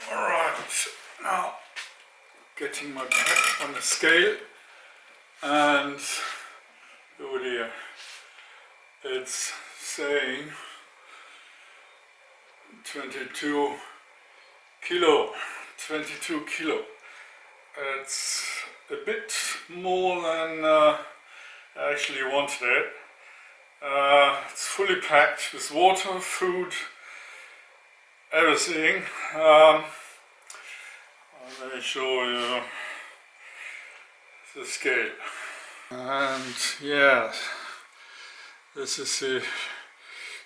Alright, now getting my pack on the scale, and over there it's saying 22 kilo. It's a bit more than I actually wanted it. It's fully packed with water, food, everything. Let me show you the scale. And yeah, this is the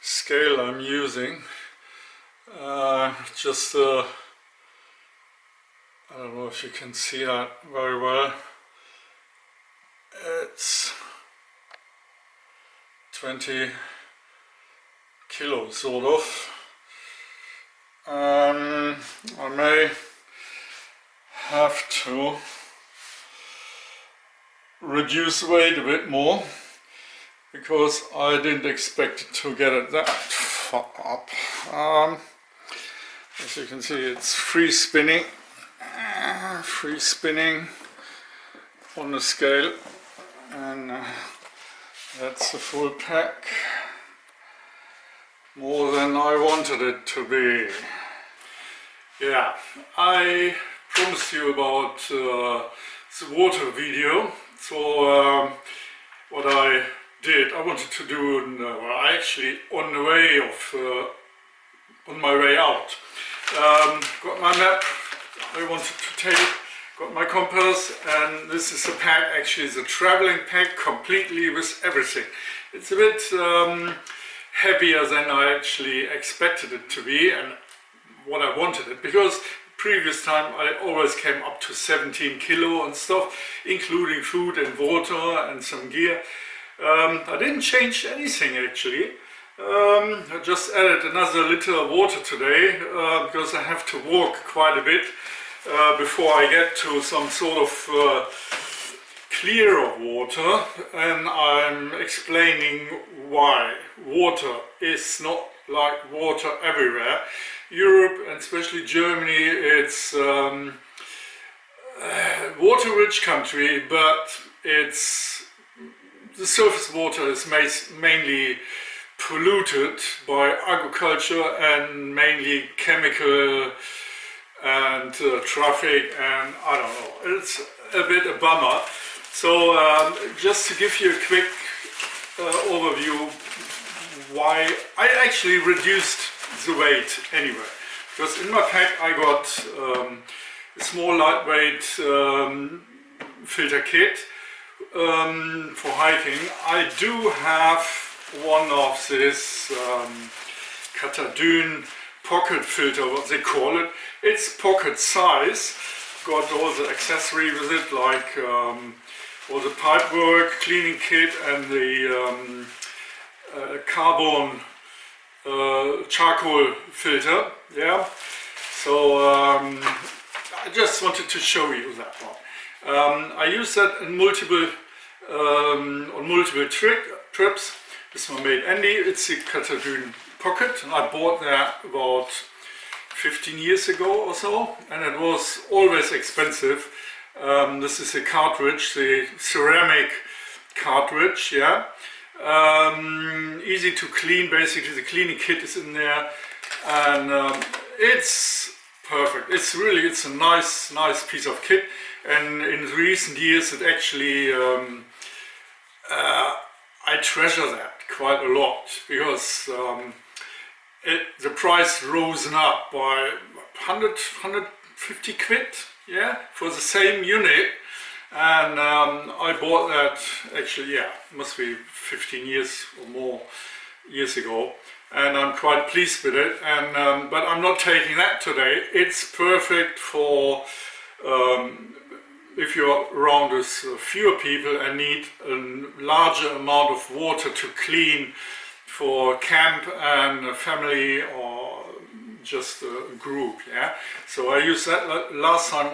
scale I'm using. I don't know if you can see that very well. It's 20 kilos, sort of. I may have to reduce the weight a bit more because I didn't expect it to get it that far up. As you can see, it's free spinning on the scale, and that's the full pack. More than I wanted it to be. Yeah, I promised you about the water video. So what I did, I wanted to do, actually on my way out. Got my map I wanted to take, got my compass, and this is a pack. Actually, it's a traveling pack completely with everything. It's a bit heavier than I actually expected it to be and what I wanted it, because previous time I always came up to 17 kilo and stuff, including food and water and some gear. I didn't change anything actually. I just added another liter of water today because I have to walk quite a bit before I get to some sort of clear water, and I'm explaining why water is not like water everywhere. Europe and especially Germany, it's water-rich country, but the surface water is mainly polluted by agriculture and mainly chemical and traffic, and I don't know, it's a bit a bummer. So just to give you a quick overview why I actually reduced the weight anyway, because in my pack I got a small lightweight filter kit for hiking. I do have one of this Katadyn pocket filter, what they call it. It's pocket size, got all the accessory with it, like all the pipe work, cleaning kit, and the carbon charcoal filter. Yeah, so I just wanted to show you that one. I use that in on multiple trips. This one made Andy. It's the Katadyn pocket, and I bought that about 15 years ago or so, and it was always expensive. This is a cartridge, the ceramic cartridge, yeah. Easy to clean, basically. The cleaning kit is in there, and it's perfect. It's a nice piece of kit, and in recent years it actually I treasure that quite a lot, because the price rose up by 150 quid, yeah, for the same unit. And I bought that actually, yeah, must be 15 years or more years ago, and I'm quite pleased with it. And but I'm not taking that today. It's perfect for if you're around with fewer people and need a larger amount of water to clean for camp and a family or just a group. Yeah, so I used that last time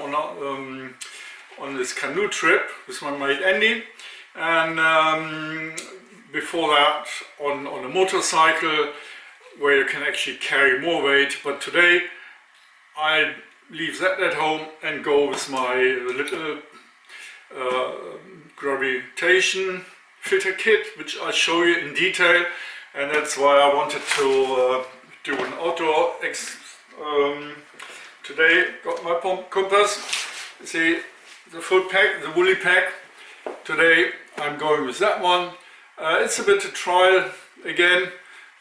on this canoe trip with my mate Andy, and before that on a motorcycle where you can actually carry more weight. But today I leave that at home and go with my little gravitation filter kit, which I'll show you in detail, and that's why I wanted to do an outdoor today. Got my compass, see the full pack, the woolly pack. Today I'm going with that one. It's a bit of trial again,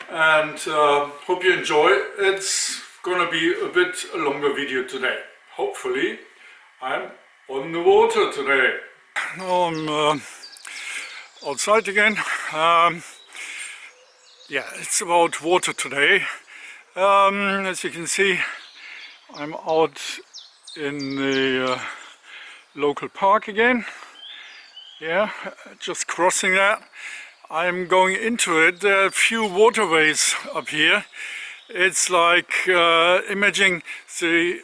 and hope you enjoy. It's gonna be a bit a longer video today. Hopefully I'm on the water today. Now I'm outside again. Yeah, it's about water today. As you can see, I'm out in the local park again. Yeah, just crossing that. I'm going into it. There are a few waterways up here. It's like, imagine the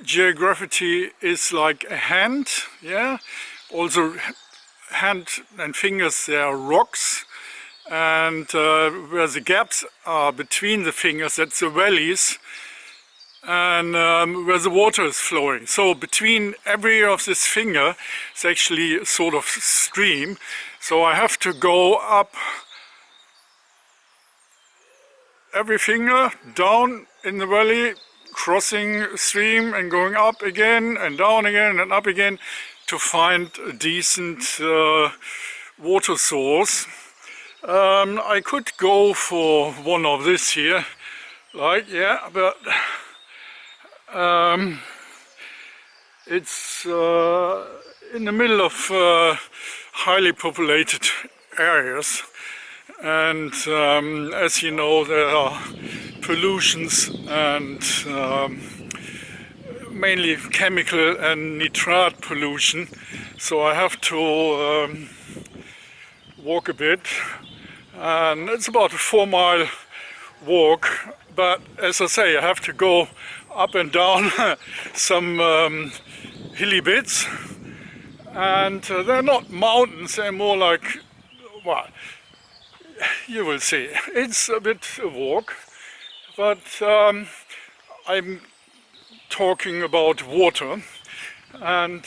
geography is like a hand, yeah? Also hand and fingers, there are rocks, and where the gaps are between the fingers, that's the valleys, and where the water is flowing. So between every of this finger is actually a sort of stream. So I have to go up every finger, down in the valley, crossing a stream and going up again and down again and up again to find a decent water source. I could go for one of this here, like, yeah, but it's in the middle of highly populated areas, and as you know, there are pollutions and mainly chemical and nitrate pollution, so I have to walk a bit, and it's about a 4-mile walk, but as I say, I have to go up and down some hilly bits, and they're not mountains, they're more like, well, you will see. It's a bit a walk, but I'm talking about water, and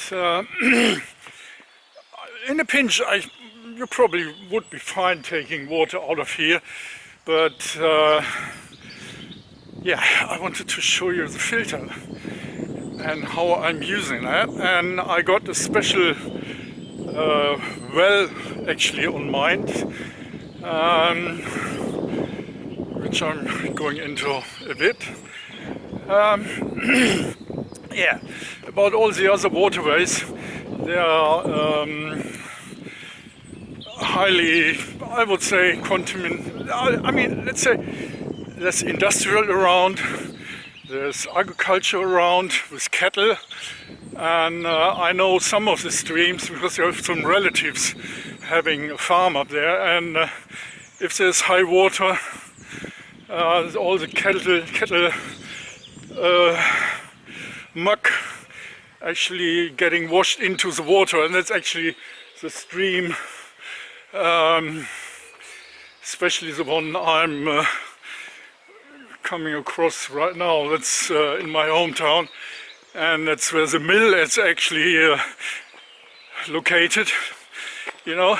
in a pinch you probably would be fine taking water out of here, but yeah, I wanted to show you the filter and how I'm using that, and I got a special well actually on mine, which I'm going into a bit. Yeah, about all the other waterways, they are highly, I would say, contaminated. I mean, let's say there's industrial around, there's agriculture around with cattle, and I know some of the streams because I have some relatives having a farm up there, and if there's high water, all the cattle muck actually getting washed into the water, and that's actually the stream, especially the one I'm coming across right now. That's in my hometown, and that's where the mill is actually located, you know,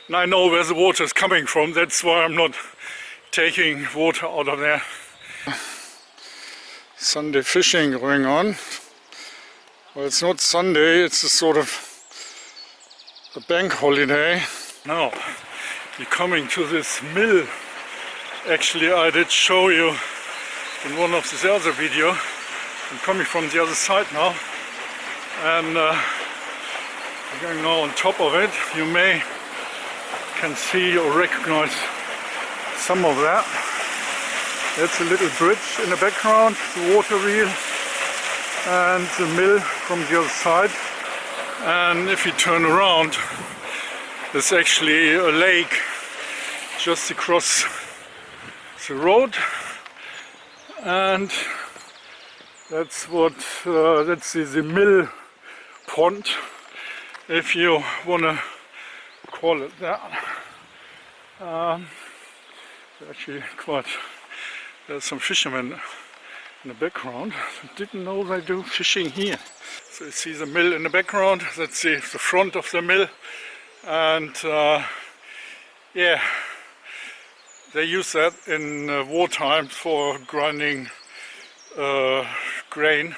and I know where the water is coming from. That's why I'm not taking water out of there. Sunday fishing going on. Well, it's not Sunday, it's a sort of a bank holiday. Now, you're coming to this mill. Actually, I did show you in one of the other video. I'm coming from the other side now, and I'm going now on top of it. You can see or recognize some of that. That's a little bridge in the background, the water wheel, and the mill from the other side. And if you turn around, there's actually a lake just across the road, and that's what that's the mill pond, if you want to call it that. Actually, there's some fishermen in the background. I didn't know they do fishing here. So you see the mill in the background, that's the front of the mill. And yeah, they use that in wartime for grinding grain.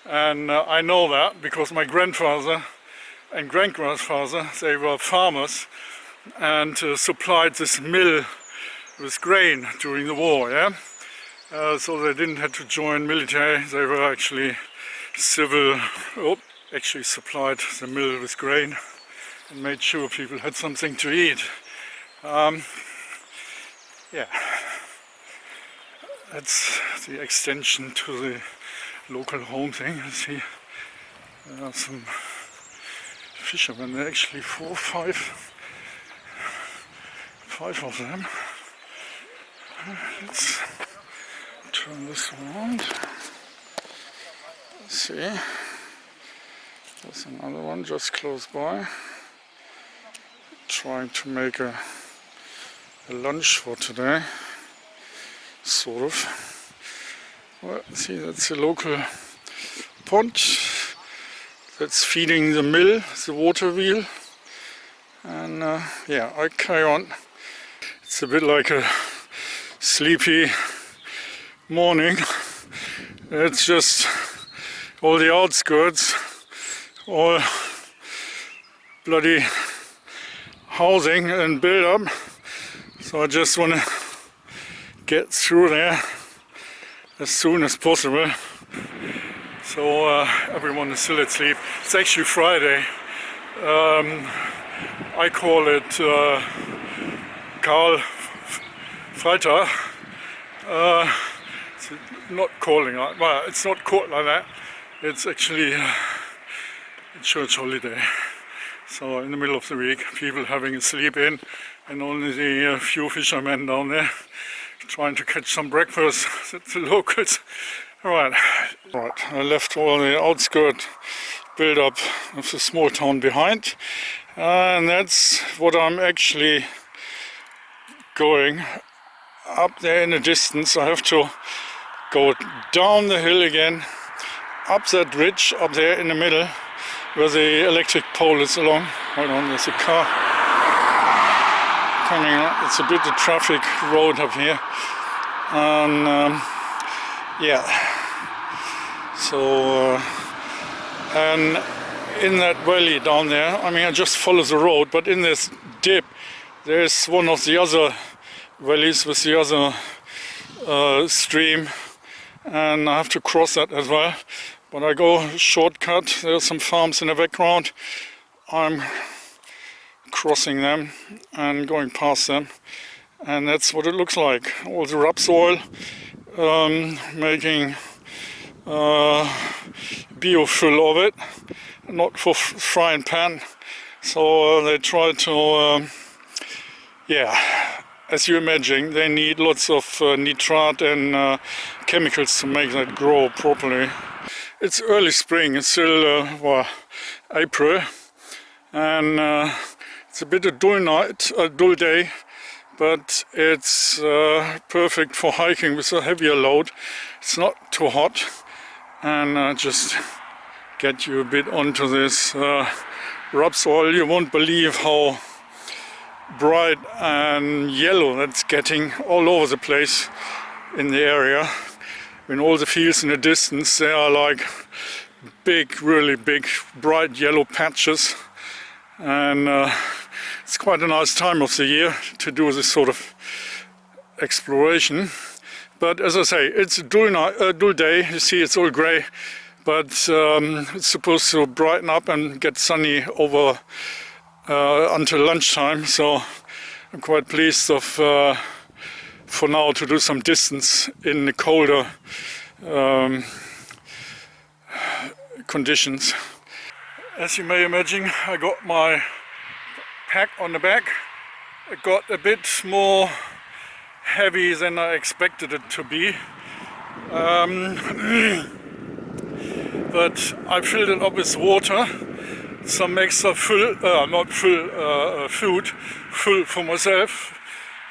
And I know that because my grandfather and great-grandfather, they were farmers and supplied this mill with grain during the war, yeah? So they didn't have to join military, they were actually civil, actually supplied the mill with grain and made sure people had something to eat. Yeah, that's the extension to the local home thing. You see, there are some fishermen, there are actually 4 or 5 of them. Let's turn this around. Let's see, there's another one just close by. Trying to make a lunch for today, sort of. Well, see, that's a local pond that's feeding the mill, the water wheel. And yeah, I carry on. It's a bit like a sleepy morning. It's just all the outskirts, all bloody housing and build up. So I just want to get through there as soon as possible. So everyone is still asleep. It's actually Friday. I call it Karl Freitag. It's not calling like, well, it's not called like that. It's actually a church holiday. So in the middle of the week, people having a sleep in, and only the few fishermen down there trying to catch some breakfast. The locals. Right. I left all the outskirt build up of the small town behind, and that's what I'm actually going up there in the distance. I have to go down the hill again, up that ridge up there in the middle where the electric pole is along. Hold on, there's a car coming up. It's a bit of traffic road up here. And yeah, so and in that valley down there, I mean, I just follow the road, but in this dip there's one of the other valleys with the other stream, and I have to cross that as well. But I go shortcut. There are some farms in the background. I'm crossing them and going past them, and that's what it looks like. All the rapsoil, making biofuel of it, not for frying pan. So they try to, yeah, as you imagine, they need lots of nitrate and chemicals to make that grow properly. It's early spring, it's still April, and it's a bit of a dull day, but it's perfect for hiking with a heavier load. It's not too hot, and just get you a bit onto this rapsoil. You won't believe how bright and yellow that's getting all over the place in the area. In all the fields in the distance, they are like big, really big, bright yellow patches, and it's quite a nice time of the year to do this sort of exploration. But as I say, it's a dull day. You see, it's all grey, but it's supposed to brighten up and get sunny over until lunchtime. So I'm quite pleased of for now to do some distance in the colder conditions. As you may imagine, I got my pack on the back. It got a bit more heavy than I expected it to be, but I filled it up with water, some extra food for myself.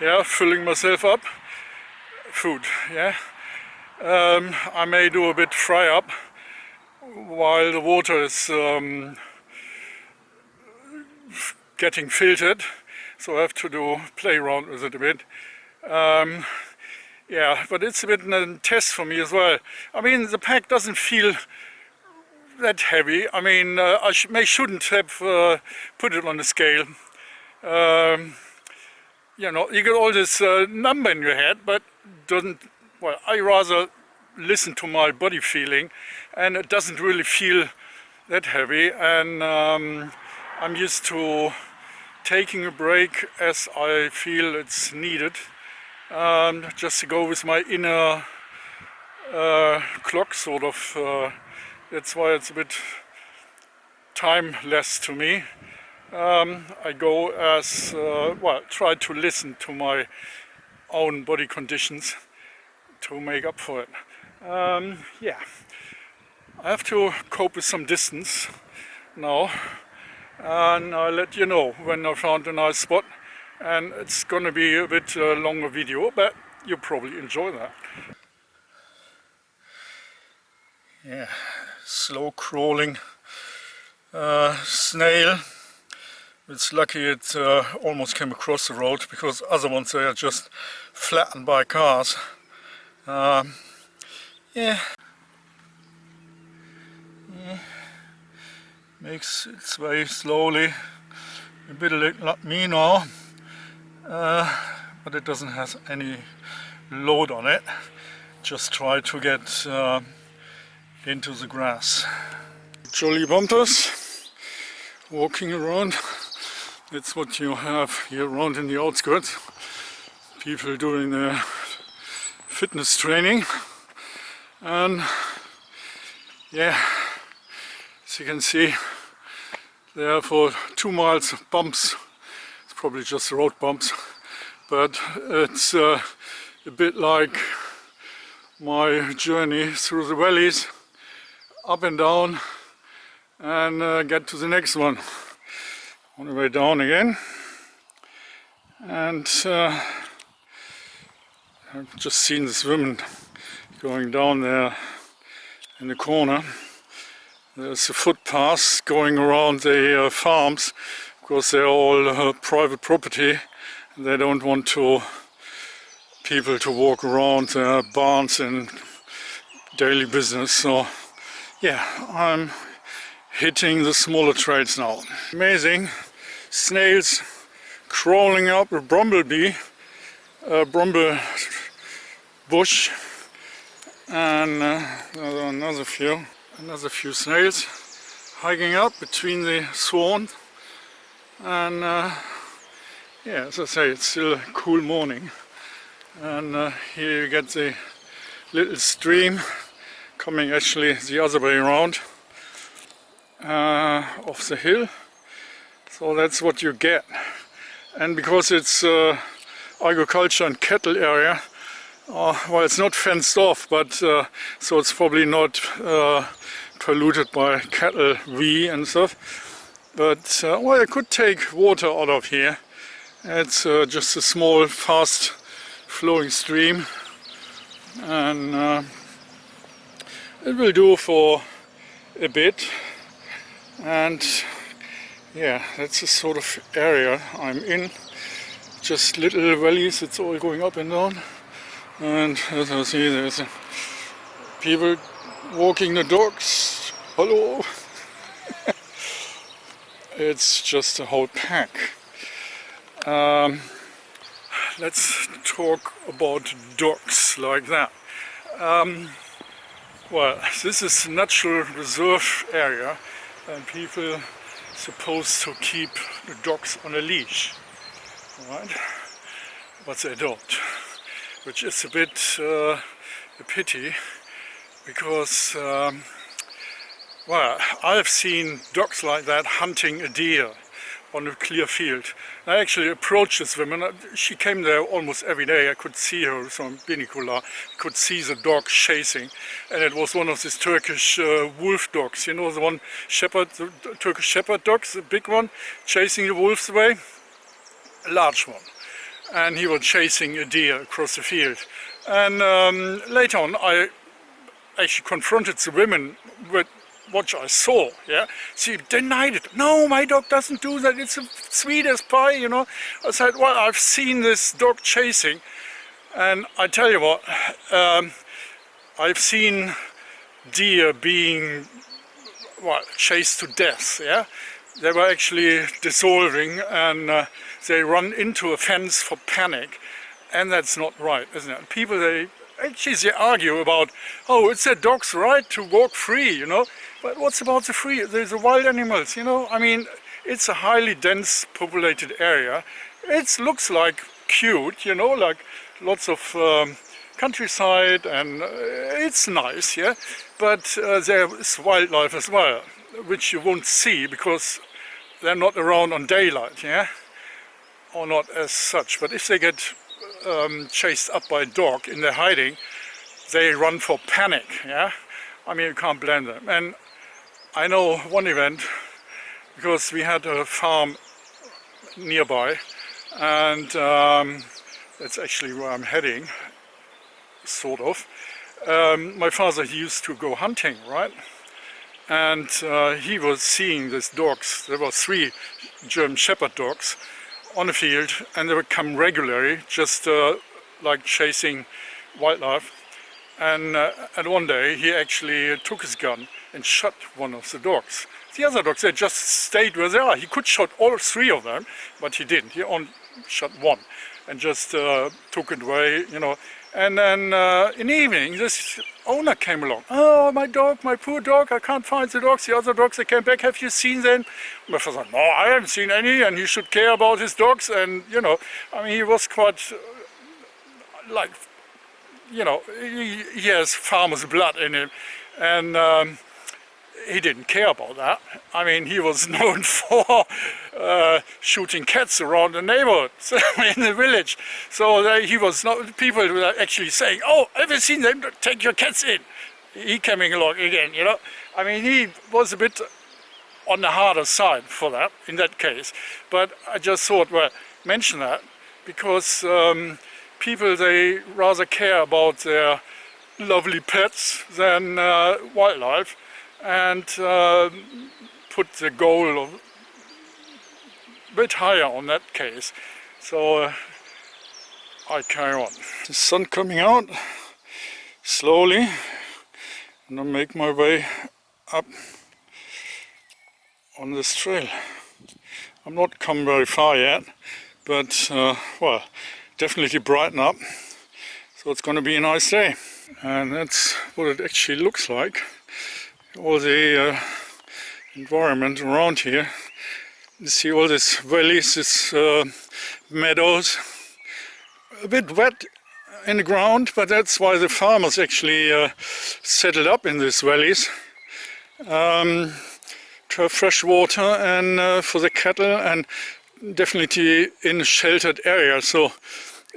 Yeah, filling myself up, food, yeah, I may do a bit fry up while the water is getting filtered, so I have to play around with it a bit. Yeah, but it's a bit a test for me as well. I mean, the pack doesn't feel that heavy. I mean, I shouldn't have put it on the scale. You know, you get all this number in your head, but doesn't. Well, I rather listen to my body feeling, and it doesn't really feel that heavy. And I'm used to taking a break as I feel it's needed, just to go with my inner clock, sort of. That's why it's a bit timeless to me. I go as, well, try to listen to my own body conditions to make up for it. Yeah, I have to cope with some distance now, and I'll let you know when I found a nice spot. And it's gonna be a bit longer video, but you'll probably enjoy that. Yeah, slow crawling snail. It's lucky it almost came across the road, because other ones, they are just flattened by cars. Yeah. Makes its way slowly, a bit like me now, but it doesn't have any load on it. Just try to get into the grass. Jolly bumpers walking around. That's what you have here around in the outskirts. People doing their fitness training, and yeah, as you can see, there for 2 miles of bumps. It's probably just road bumps, but it's a bit like my journey through the valleys, up and down, and get to the next one. On the way down again, and I've just seen this woman going down there in the corner. There's a footpath going around the farms, because they're all private property, and they don't want people to walk around their barns and daily business. So yeah, I'm hitting the smaller trails now. Amazing snails crawling up a bramble bush, and another few snails hiking up between the thorn. And yeah, as I say, it's still a cool morning, and here you get the little stream coming actually the other way around off the hill. So that's what you get. And because it's agriculture and cattle area, well, it's not fenced off, but so it's probably not polluted by cattle wee and stuff. But well, I could take water out of here. It's just a small, fast flowing stream, and it will do for a bit. And yeah, that's the sort of area I'm in. Just little valleys, it's all going up and down. And as I see, there's people walking the dogs. Hello! It's just a whole pack. Let's talk about dogs like that. Well, this is a natural reserve area, and people supposed to keep the dogs on a leash, right? But they don't, which is a bit a pity, because well, I've seen dogs like that hunting a deer on a clear field. I actually approached this woman. She came there almost every day. I could see her from binocular. I could see the dog chasing, and it was one of these Turkish wolf dogs. You know, the one shepherd, the Turkish shepherd dogs, the big one, chasing the wolves away. A large one. And he was chasing a deer across the field. And later on I actually confronted the women with what I saw. Yeah, she denied it. No, my dog doesn't do that, it's as sweet as pie, you know. I said, well, I've seen this dog chasing, and I tell you what, I've seen deer being, well, chased to death. Yeah, they were actually dissolving, and they run into a fence for panic, and that's not right, isn't it? People, they argue about, oh, it's a dog's right to walk free, you know. But what's about the free? There's the wild animals, you know. I mean, it's a highly dense populated area. It looks like cute, you know, like lots of countryside, and it's nice, yeah. But there is wildlife as well, which you won't see because they're not around on daylight, yeah, or not as such. But if they get chased up by a dog in their hiding, they run for panic, yeah. I mean, you can't blame them. And I know one event, because we had a farm nearby, and that's actually where I'm heading, sort of. My father, he used to go hunting, right? And he was seeing these dogs. There were 3 German Shepherd dogs on the field, and they would come regularly, just like chasing wildlife. And one day he actually took his gun and shot one of the dogs. The other dogs, they just stayed where they are. He could shot all 3 of them, but he didn't. He only shot one and just took it away, you know. And then in the evening, this owner came along. Oh, my dog, my poor dog, I can't find the dogs. The other dogs, they came back. Have you seen them? My father, no, I haven't seen any, and he should care about his dogs. And, you know, I mean, he was quite, like, you know, he has farmer's blood in him. And he didn't care about that. I mean, he was known for shooting cats around the neighborhood, in the village. So he was not, people were actually saying, oh, have you seen them? Take your cats in. He coming along again, you know. I mean, he was a bit on the harder side for that, in that case. But I just thought, well, mention that, because people, they rather care about their lovely pets than wildlife, and put the goal a bit higher on that case. So I carry on. The sun coming out slowly, and I make my way up on this trail. I'm not come very far yet, but well, definitely brighten up. So it's going to be a nice day, and that's what it actually looks like. All the environment around here. You see all these valleys, these meadows, a bit wet in the ground, but that's why the farmers actually settled up in these valleys to have fresh water and for the cattle, and definitely in a sheltered area. So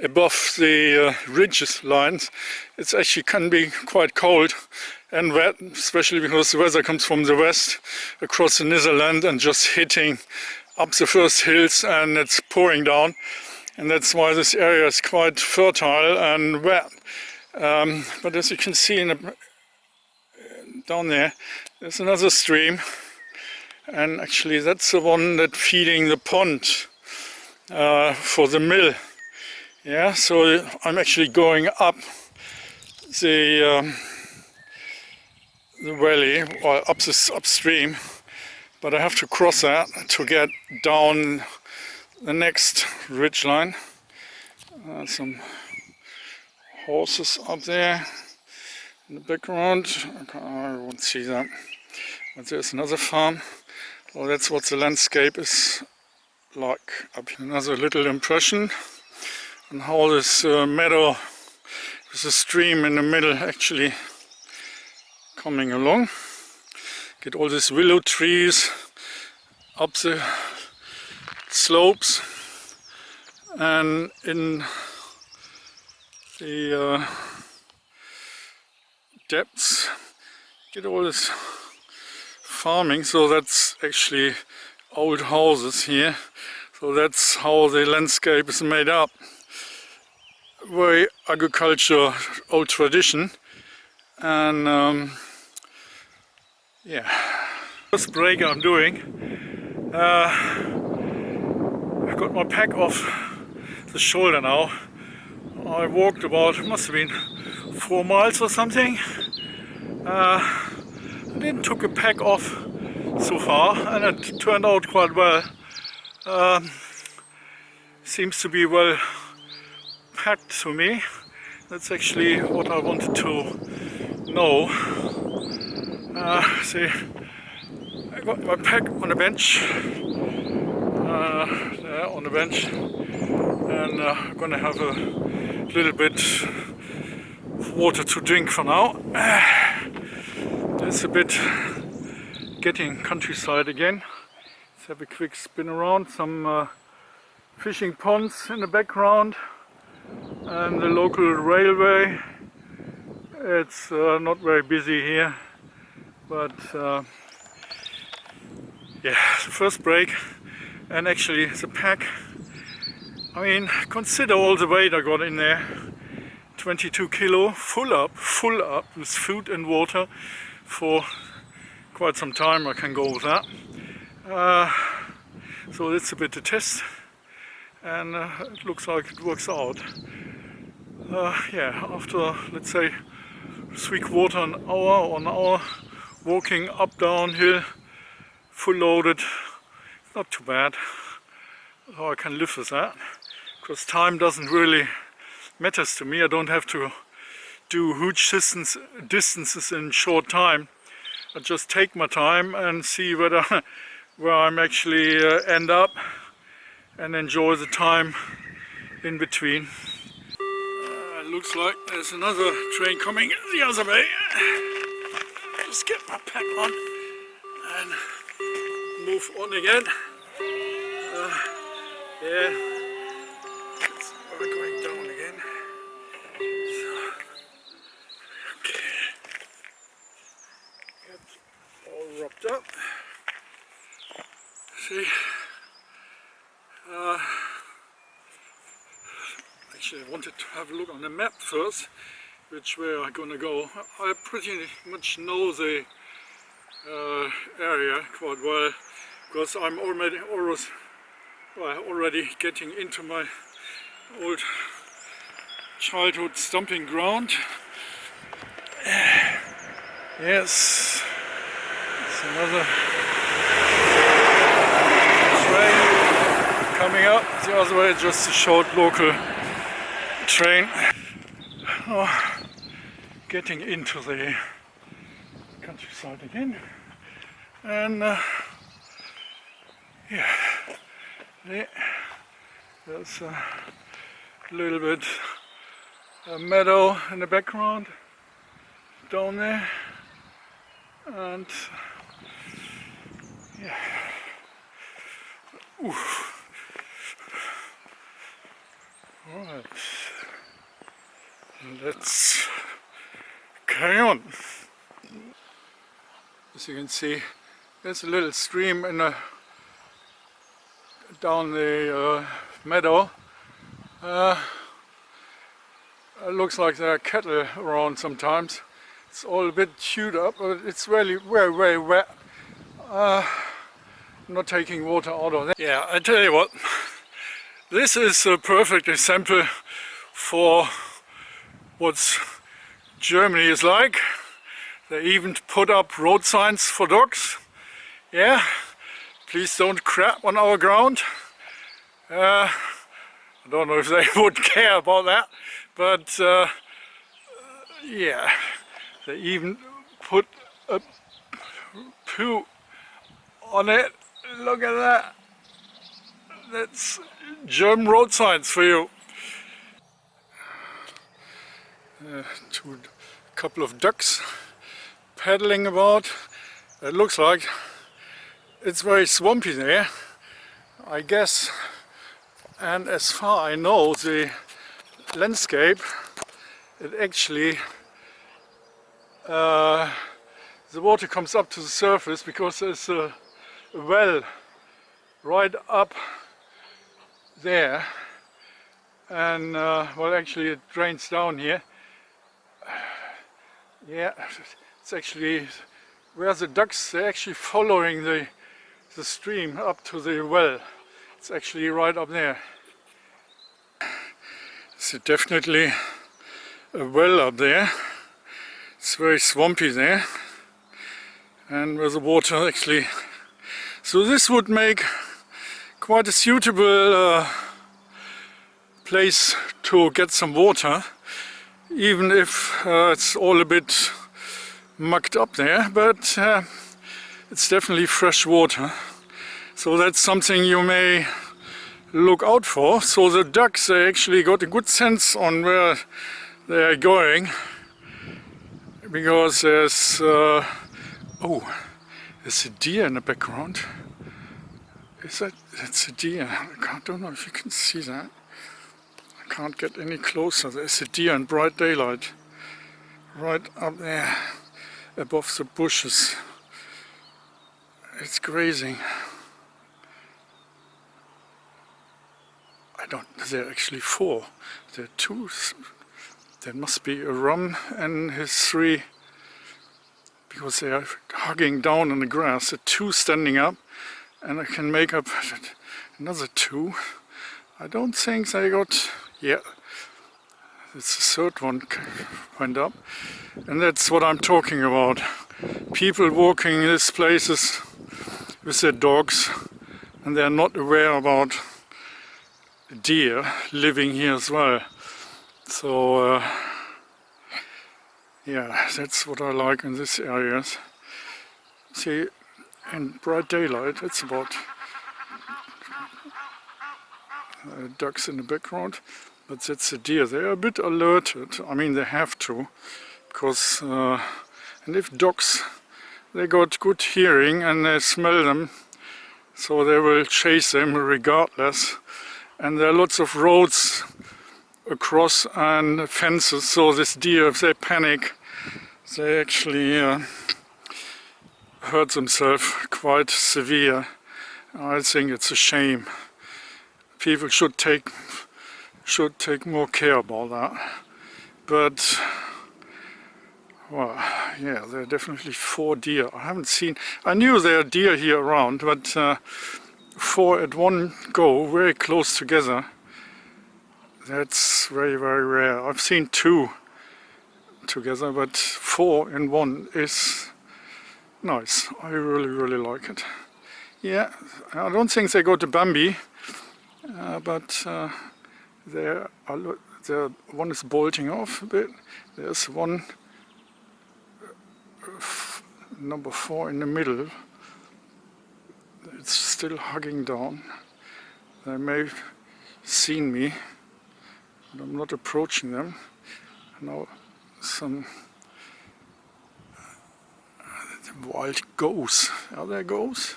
above the ridge lines, it's actually can be quite cold and wet, especially because the weather comes from the west across the Netherlands and just hitting up the first hills, and it's pouring down, and that's why this area is quite fertile and wet. But as you can see down there, there's another stream, and actually that's the one that's feeding the pond for the mill. Yeah, so I'm actually going up the valley, or upstream, but I have to cross that to get down the next ridge line. Some horses up there in the background. I won't see that, but there's another farm. Well, that's what the landscape is like up here. Another little impression on how this meadow with a stream in the middle actually coming along. Get all these willow trees up the slopes, and in the depths get all this farming. So that's actually old houses here. So that's how the landscape is made up. very agriculture, old tradition, and yeah. First break I'm doing, I got my pack off the shoulder now. I walked about, must have been 4 miles or something. I didn't took a pack off so far, and it turned out quite well. Seems to be well packed to me. That's actually what I wanted to know. See, I got my pack on the bench, there on the bench, and I'm gonna have a little bit of water to drink for now. It's a bit getting countryside again. Let's have a quick spin around. Some fishing ponds in the background and the local railway. It's not very busy here, but yeah, the first break, and actually the pack. I mean, consider all the weight I got in there. 22 kilo, full up with food and water for quite some time. I can go with that. So it's a bit to test, and it looks like it works out. Yeah, after, let's say, 3/4 an hour walking up downhill, full loaded, not too bad. So I can live with that, because time doesn't really matters to me. I don't have to do huge distances in short time. I just take my time and see where I'm actually end up, and enjoy the time in between. Looks like there's another train coming the other way. Just get my pack on and move on again. Yeah, we're going down again. So, okay, get all wrapped up. See, actually I wanted to have a look on the map first, which way I'm gonna go. I pretty much know the area quite well, because I'm already getting into my old childhood stomping ground. Yes, it's another train coming up the other way, just a short local train. Oh, getting into the countryside again, and yeah, there's a little bit a meadow in the background down there, and yeah. Oof. All right, let's carry on. As you can see, there's a little stream down the meadow. It looks like there are cattle around sometimes. It's all a bit chewed up, but it's really very, very wet. Not taking water out of it. Yeah, I tell you what, this is a perfect example for what Germany is like. They even put up road signs for dogs. Yeah, please don't crap on our ground. I don't know if they would care about that, but yeah, they even put a poo on it. Look at that. That's German road signs for you. A couple of ducks paddling about. It looks like it's very swampy there, I guess, and as far I know, the landscape, it actually the water comes up to the surface because there's a well right up there, and well, actually it drains down here. Yeah, it's actually where the ducks, they're actually following the stream up to the well. It's actually right up there. It's definitely a well up there. It's very swampy there, and where the water actually, so this would make quite a suitable place to get some water, even if it's all a bit mucked up there, but it's definitely fresh water. So that's something you may look out for. So the ducks, they actually got a good sense on where they are going, because there's oh, there's a deer in the background. That's a deer? I don't know if you can see that. I can't get any closer. There's a deer in bright daylight right up there above the bushes. It's grazing. There are actually four. There are two. There must be a rum and his three, because they are hugging down on the grass. The two standing up, and I can make up another two. I don't think they got, yeah, it's the third one went up. And that's what I'm talking about. People walking these places with their dogs, and they're not aware about deer living here as well. So yeah, that's what I like in these areas. See, in bright daylight, it's about ducks in the background, but that's the deer. They're a bit alerted. I mean, they have to, because and if dogs, they got good hearing and they smell them, so they will chase them regardless. And there are lots of roads across and fences, so this deer, if they panic, they actually hurt themselves quite severe. I think it's a shame. People should take more care about that. But well, yeah, there are definitely four deer. I haven't seen. I knew there are deer here around, but four at one go, very close together. That's very, very rare. I've seen two together, but four in one is nice. I really, really like it. Yeah, I don't think they go to Bambi, but one is bolting off a bit. There's one, number 4 in the middle. It's still hugging down. They may have seen me, but I'm not approaching them. Now some wild goose. Are there goose?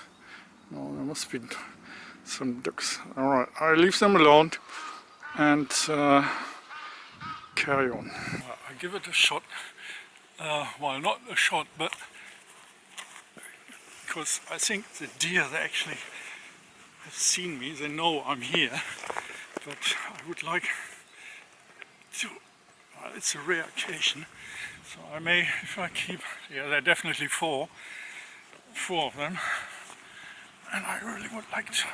No, there must be some ducks. Alright, I leave them alone and carry on. I give it a shot. Well, not a shot, but because I think the deer, they actually have seen me, they know I'm here, but I would like to, well, it's a rare occasion, so I may, if I keep, yeah, there are definitely four of them, and I really would like to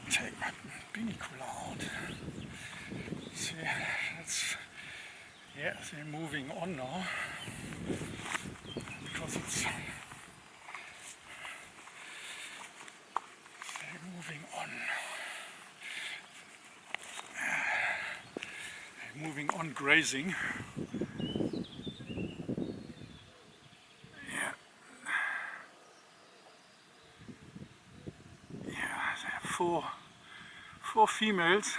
take my binocular out. See, that's, yeah, they're moving on now, because it's, moving on. Moving on, grazing. Yeah. Yeah, there are four females.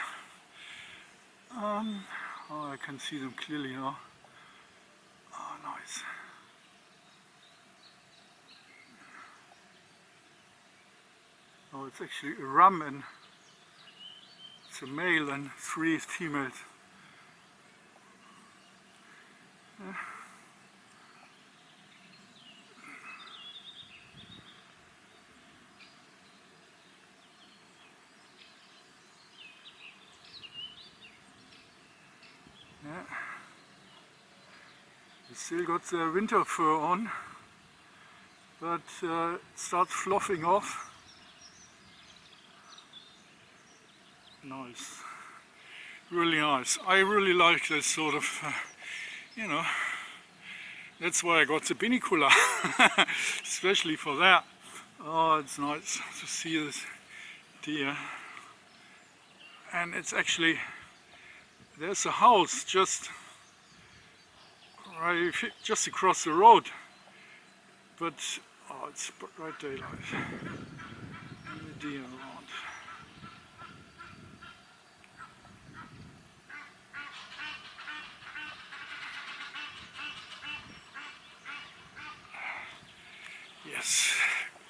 Oh, I can see them clearly now. Oh, nice. Oh, it's actually a ram, and it's a male and 3 females. Yeah. still got the winter fur on, but it starts fluffing off. Nice, really nice. I really like this sort of, you know, that's why I got the binocular, especially for that. Oh, it's nice to see this deer. And it's actually, there's a house just across the road, but oh, it's bright daylight and the deer around. Yes,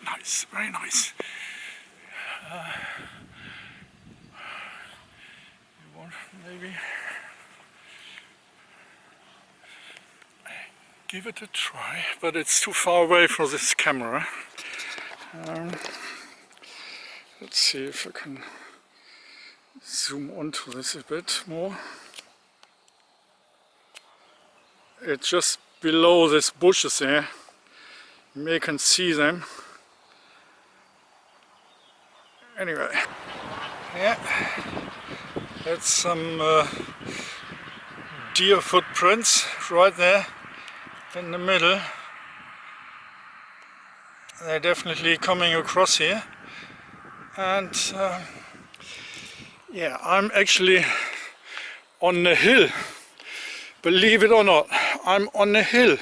nice, very nice. You want maybe give it a try, but it's too far away from this camera. Let's see if I can zoom onto this a bit more. It's just below these bushes there. You may can see them. Anyway, yeah, that's some deer footprints right there in the middle. They're definitely coming across here, and yeah, I'm actually on the hill, believe it or not. I'm on the hill,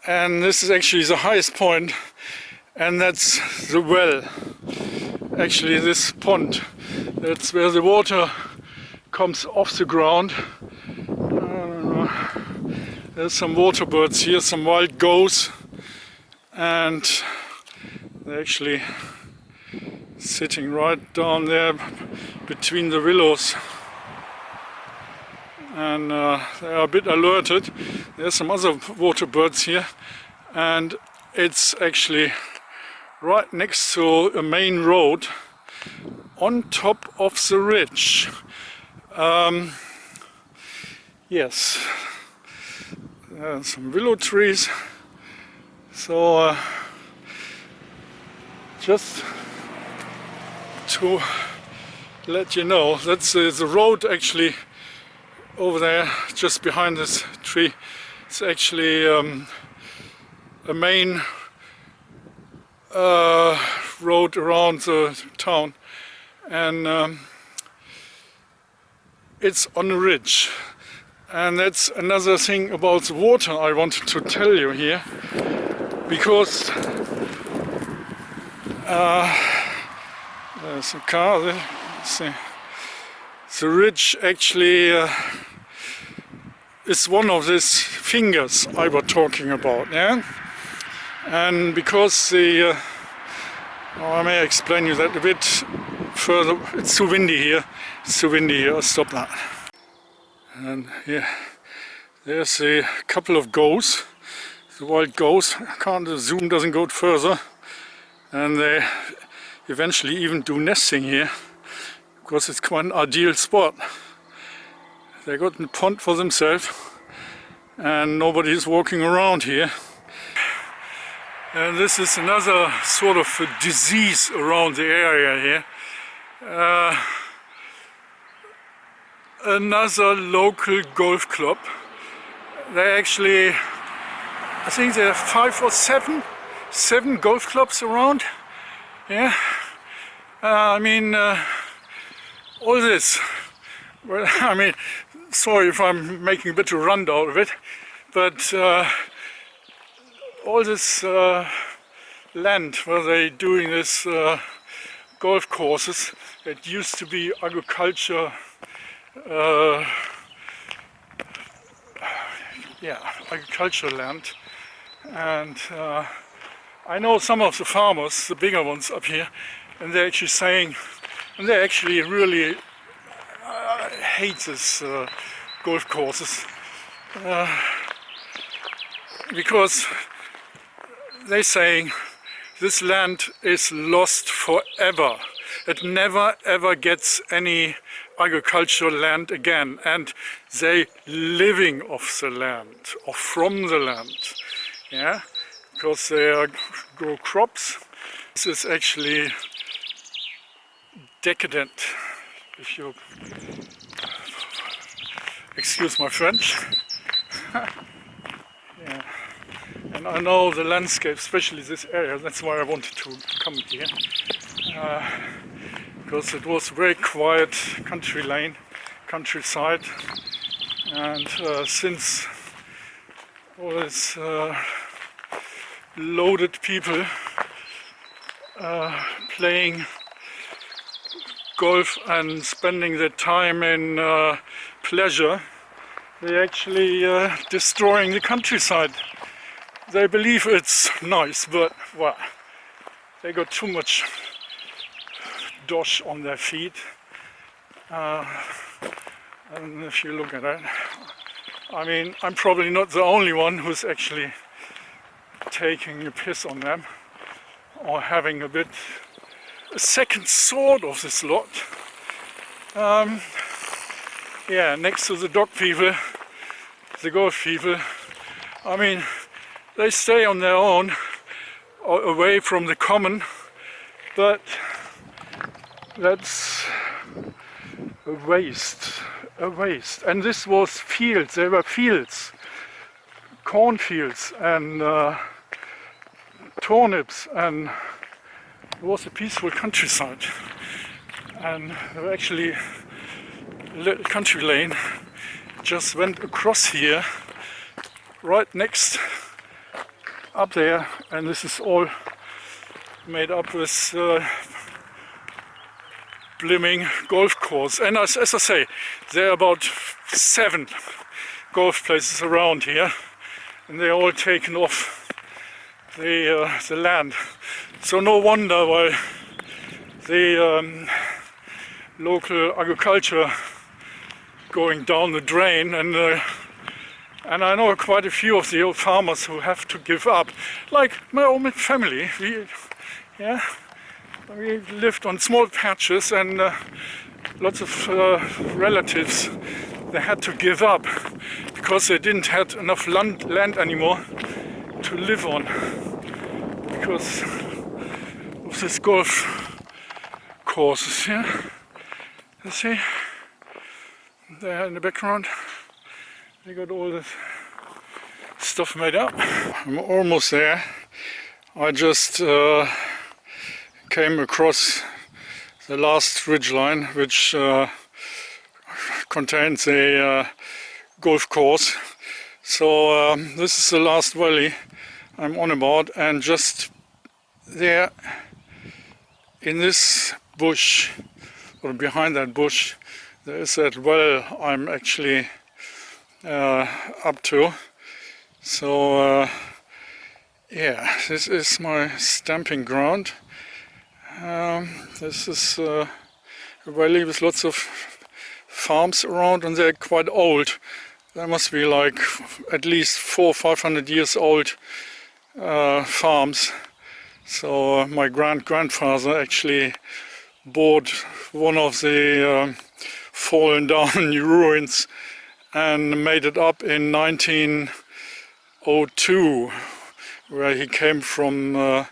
and this is actually the highest point, and that's the well, actually this pond. That's where the water comes off the ground. There's some water birds here, some wild goats, and they're actually sitting right down there between the willows, and they are a bit alerted. There's some other water birds here, and it's actually right next to a main road on top of the ridge. Yes, there are some willow trees. So just to let you know, that's the road actually over there, just behind this tree. It's actually a main road around the town, and it's on a ridge. And that's another thing about the water I wanted to tell you here, because there's a car there. See, the ridge actually is one of these fingers I was talking about, yeah. And because the I may explain you that a bit further. It's too windy here. It's too windy here. I'll stop that. And here, there's a couple of goats, the wild goats. The zoom doesn't go further, and they eventually even do nesting here, because it's quite an ideal spot. They got a pond for themselves, and nobody is walking around here. And this is another sort of a disease around the area here. Another local golf club. They actually, I think there are 5 or 7 golf clubs around. Yeah, I mean, all this. Well, I mean, sorry if I'm making a bit of a rundown of it, but all this land where they're doing this golf courses, it used to be agriculture. Agricultural land, and I know some of the farmers, the bigger ones up here, and they're actually saying, and they actually really hate this golf courses, because they're saying this land is lost forever. It never ever gets any agricultural land again, and they living off the land or from the land, yeah, because they grow crops. This is actually decadent, if you excuse my French. Yeah. And I know the landscape, especially this area, that's why I wanted to come here. Because it was a very quiet countryside, and since all these loaded people playing golf and spending their time in pleasure, they're actually destroying the countryside. They believe it's nice, but well, they got too much dosh on their feet. And if you look at that, I mean, I'm probably not the only one who's actually taking a piss on them or having a second thought of this lot. Yeah, next to the dog people, the golf people, I mean, they stay on their own, away from the common, but that's a waste. And this was fields, they were fields, cornfields and turnips, and it was a peaceful countryside. And actually a little country lane just went across here, right next up there, and this is all made up with blooming golf course. And as I say, there are about 7 golf places around here, and they're all taken off the land. So no wonder why the local agriculture going down the drain, and I know quite a few of the old farmers who have to give up, like my own family. We lived on small patches, and lots of relatives, they had to give up because they didn't have enough land anymore to live on because of this golf courses here. You see, there in the background, they got all this stuff made up. I'm almost there. I just came across the last ridgeline, which contains a golf course. So this is the last valley I'm on about, and just there in this bush, or behind that bush, there is that well I'm actually up to. So yeah, this is my stamping ground. This is a valley with lots of farms around, and they're quite old. They must be like at least 400 or 500 years old farms. So my grandfather actually bought one of the fallen down ruins and made it up in 1902, where he came from the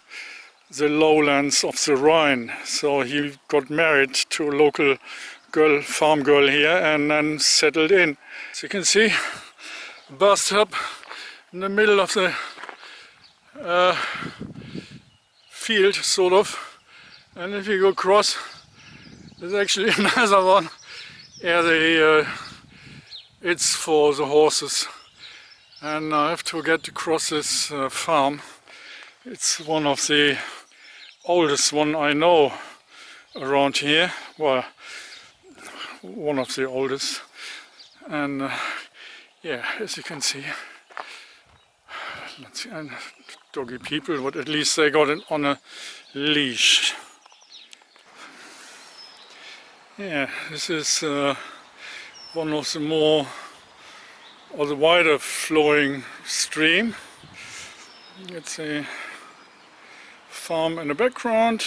lowlands of the Rhine. So he got married to a local farm girl here, and then settled in. So you can see a bathtub in the middle of the field, sort of. And if you go across, there's actually another one. Yeah, it's for the horses. And I have to get across this farm. It's one of the oldest one I know around here. Well, one of the oldest. And yeah, as you can see, and doggy people, but at least they got it on a leash. Yeah, this is one of the more, or the wider flowing stream. It's a farm in the background,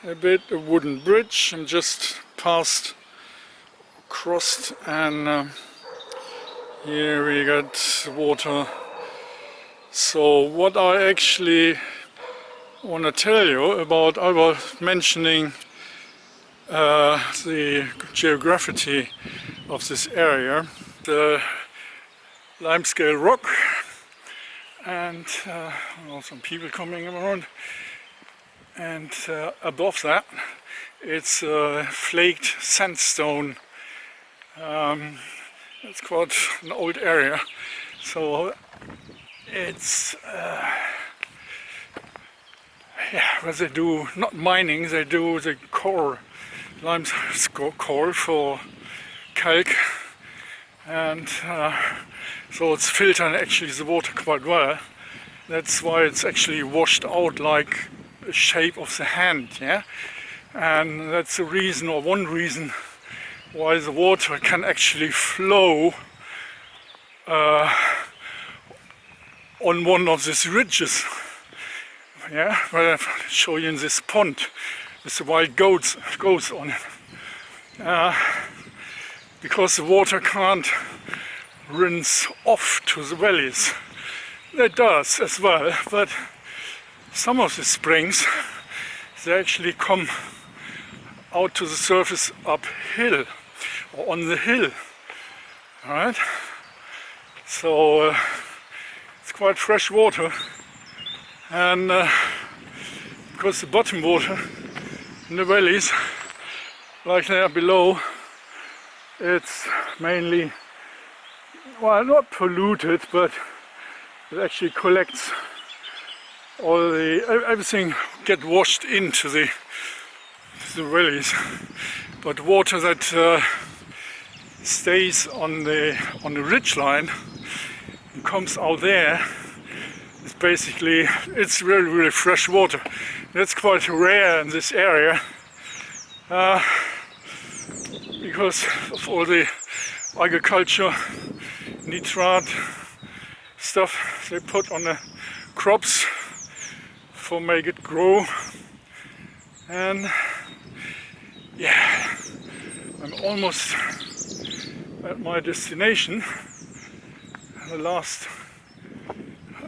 a wooden bridge, and just past crossed, and here we got water. So what I actually want to tell you about, I was mentioning the geography of this area, the limescale rock, and some people coming around, and above that it's flaked sandstone. It's quite an old area, so it's where they do not mining, they do the core, limestone core for calc, and so it's filtering actually the water quite well. That's why it's actually washed out like the shape of the hand, yeah. And that's the reason, or one reason, why the water can actually flow on one of these ridges. Yeah, where I show you in this pond with the wild goats on it. Because the water can't rinse off to the valleys. It does as well, but some of the springs, they actually come out to the surface uphill or on the hill. Alright? So it's quite fresh water, and because the bottom water in the valleys, like there below, it's mainly, well, not polluted, but it actually collects all the, everything get washed into the valleys, but water that stays on the ridge line and comes out there is basically, it's really, really fresh water. That's quite rare in this area because of all the agriculture nitrate stuff they put on the crops for make it grow. And yeah, I'm almost at my destination, the last,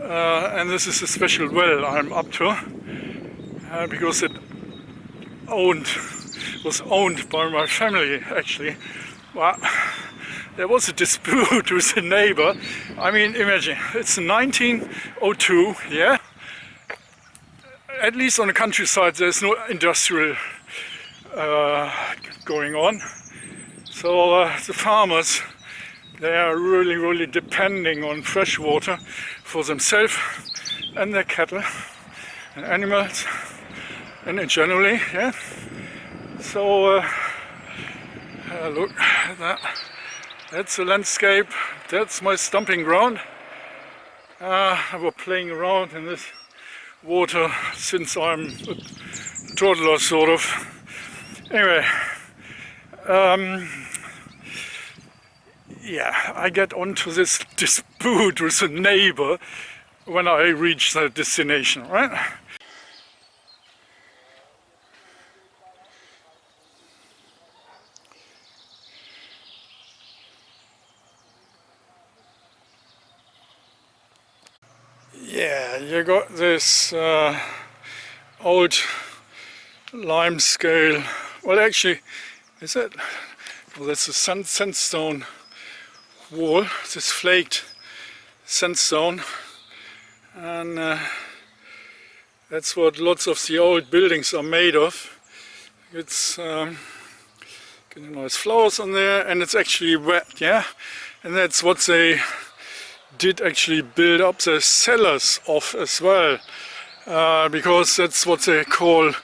and this is a special well I'm up to, because it was owned by my family actually. Well, there was a dispute with a neighbor. I mean, imagine, it's 1902, yeah? At least on the countryside there's no industrial going on. So the farmers, they are really, really depending on fresh water for themselves and their cattle and animals, and generally, yeah. So look at that. That's the landscape. That's my stomping ground. I was playing around in this water since I'm a toddler, sort of. Anyway, yeah, I get onto this dispute with a neighbor when I reach the destination, right? Yeah, you got this old limescale. Well, actually, is it? Well, that's a sandstone wall. This flaked sandstone, and that's what lots of the old buildings are made of. It's getting nice flowers on there, and it's actually wet, yeah. And that's what they did actually build up the cellars of as well, because that's what they call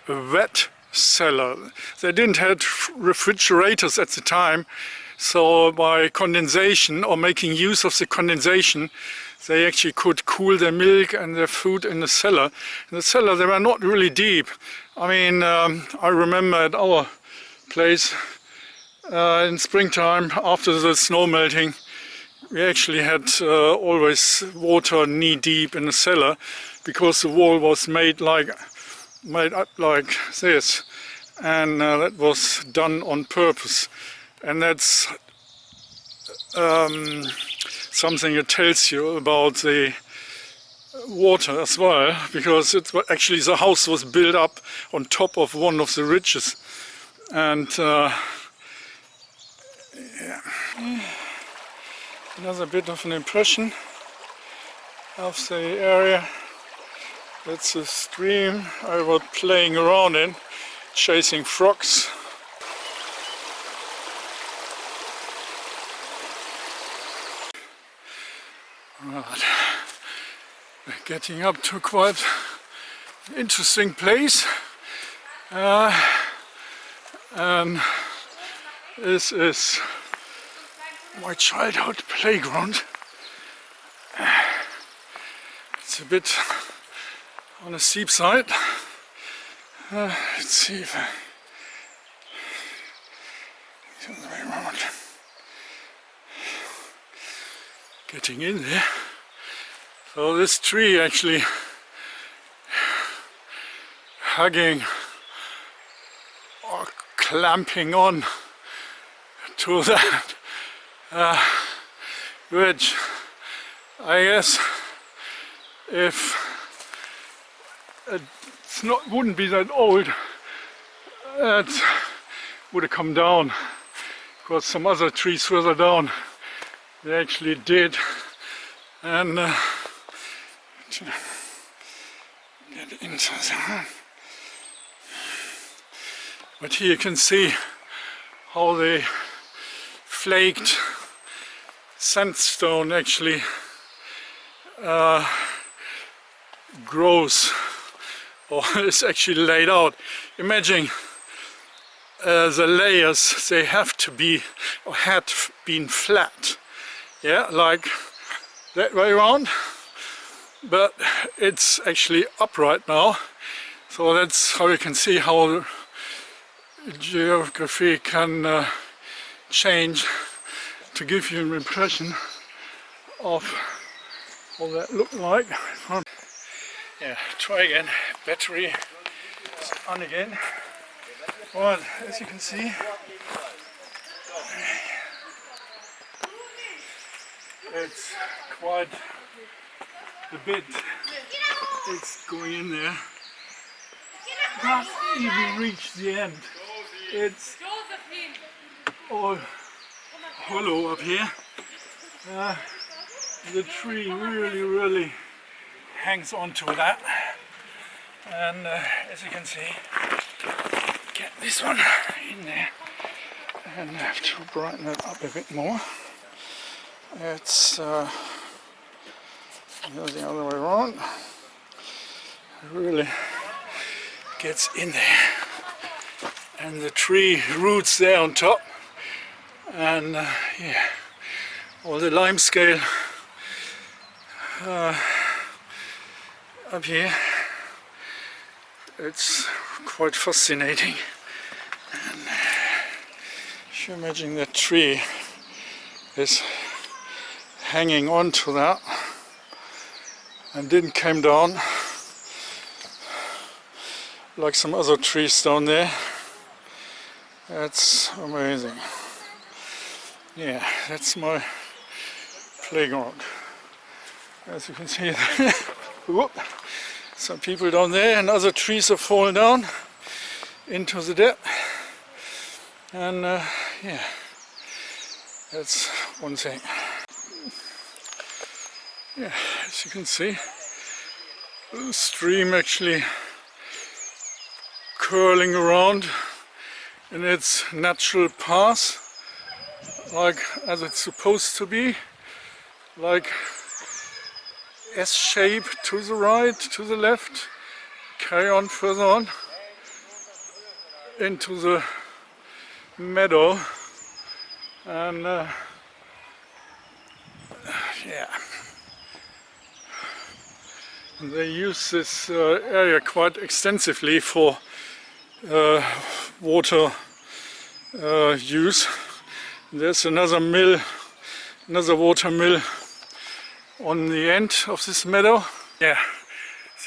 a wet cellar. They didn't have refrigerators at the time, so by condensation, or making use of the condensation, they actually could cool their milk and their food in the cellar. In the cellar they were not really deep. I mean, I remember at our place in springtime, after the snow melting, we actually had always water knee deep in the cellar, because the wall was made up like this, and that was done on purpose. and that's something that tells you about the water as well, because it actually the house was built up on top of one of the ridges, and yeah. Another bit of an impression of the area. That's a stream I was playing around in, chasing frogs. Right. We're getting up to quite an interesting place, and this is my childhood playground. It's a bit on a steep side. Let's see if I turn the way around. Getting in there. So this tree actually hugging or clamping on to that which I guess if it's wouldn't be that old, it would have come down, because some other trees further down they actually did. And get into that. But here you can see how the flaked sandstone actually grows, or is actually laid out. Imagine the layers, they have to be or had been flat, yeah, like that way around, but it's actually upright now. So that's how you can see how geography can change to give you an impression of how that looked like. Yeah, try again. Battery is on again. Well, as you can see, it's quite a bit. It's going in there. Can't even reach the end. It's all hollow up here. The tree really hangs on to that, and as you can see, get this one in there, and I have to brighten it up a bit more. It's the other way around. It really gets in there, and the tree roots there on top, and yeah, all the lime scale up here. It's quite fascinating, and if you imagine that tree is hanging on to that and didn't come down like some other trees down there. That's amazing. Yeah, that's my playground. As you can see, whoop, some people down there, and other trees have fallen down into the depth. And yeah, that's one thing. Yeah, as you can see, the stream actually curling around in its natural path, like as it's supposed to be, like S shape to the right, to the left, carry on further on into the meadow, and yeah. They use this area quite extensively for water use. There's another mill, another water mill on the end of this meadow. Yeah,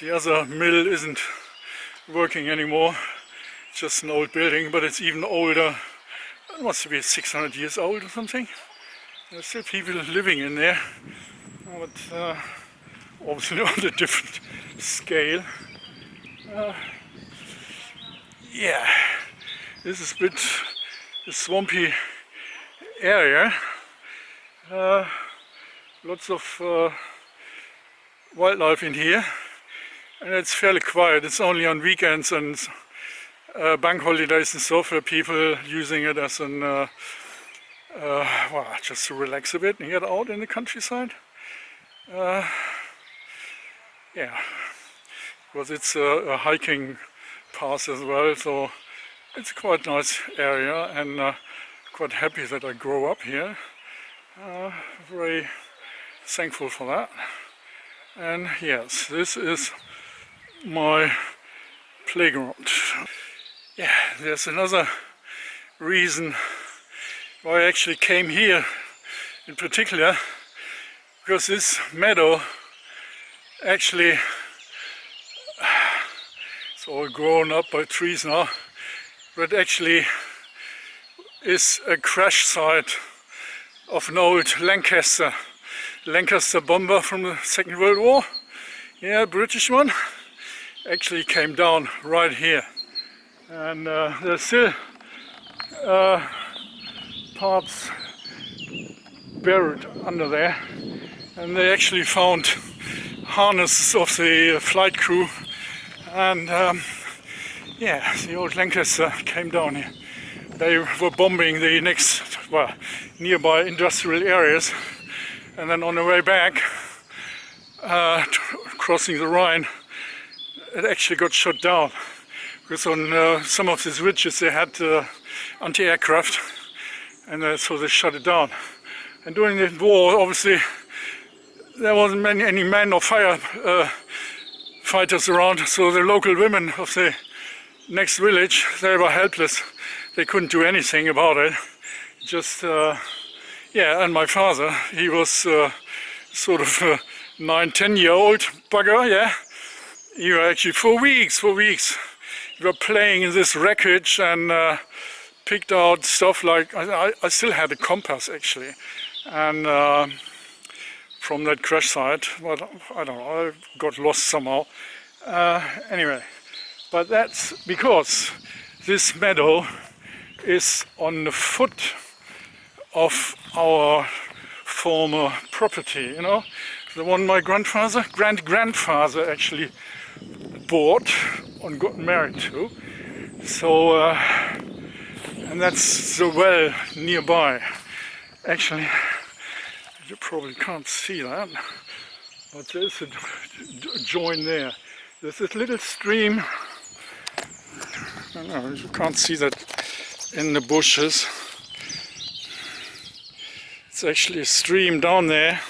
the other mill isn't working anymore. It's just an old building, but it's even older It must be 600 years old or something. There's still people living in there, but obviously on a different scale. Yeah, this is a bit a swampy area. Lots of wildlife in here, and it's fairly quiet. It's only on weekends and bank holidays and so for people using it as an well, just to relax a bit and get out in the countryside. Yeah, because it's a hiking path as well, so it's a quite nice area, and quite happy that I grew up here. Very thankful for that. And yes, this is my playground. Yeah, there's another reason why I actually came here in particular, because this meadow actually, it's all grown up by trees now, but actually is a crash site of an old Lancaster bomber from the Second World War. Yeah, British one. Actually came down right here. And there's still parts buried under there, and they actually found harnesses of the flight crew, and yeah, the old Lancaster came down here. They were bombing the next, well, nearby industrial areas, and then on the way back, crossing the Rhine, it actually got shot down. Because on some of these ridges they had anti-aircraft, and so they shut it down. And during the war, obviously, there wasn't any men or fighters around, so the local women of the next village, they were helpless. They couldn't do anything about it. Just, yeah, and my father, he was sort of a 9-10-year-old bugger, yeah. He was actually for weeks, we were playing in this wreckage and picked out stuff like, I still had a compass actually, and from that crash site, but I don't know, I got lost somehow. Anyway, but that's because this meadow is on the foot of our former property, you know, the one my grandfather actually bought and got married to. So and that's the well nearby. Actually, you probably can't see that, but there's a join there. There's this little stream. I don't know, you can't see that in the bushes. It's actually a stream down there,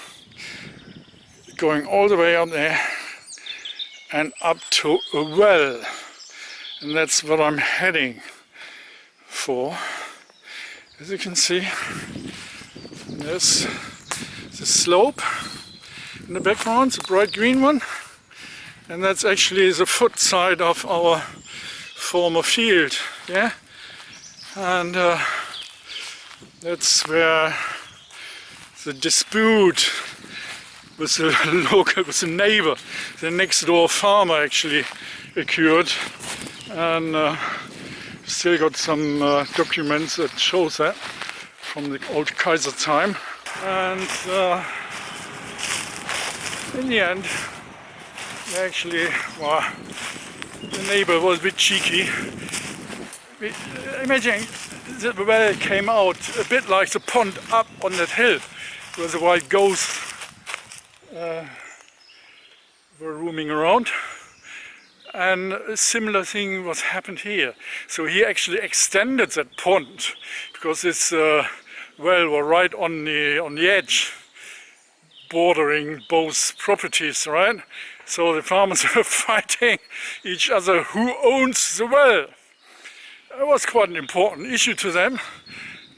going all the way up there and up to a well, and that's what I'm heading for. As you can see, there's the slope in the background, the bright green one, and that's actually the foot side of our former field, yeah, and that's where the dispute with the with the neighbor, the next door farmer actually occurred, and still got some documents that shows that from the old Kaiser time. And in the end, actually, well, the neighbor was a bit cheeky. Imagine the well came out a bit like the pond up on that hill where the wild ghosts were roaming around, and a similar thing was happened here. So he actually extended that pond because this well were right on the edge, bordering both properties, right? So the farmers were fighting each other who owns the well. It was quite an important issue to them,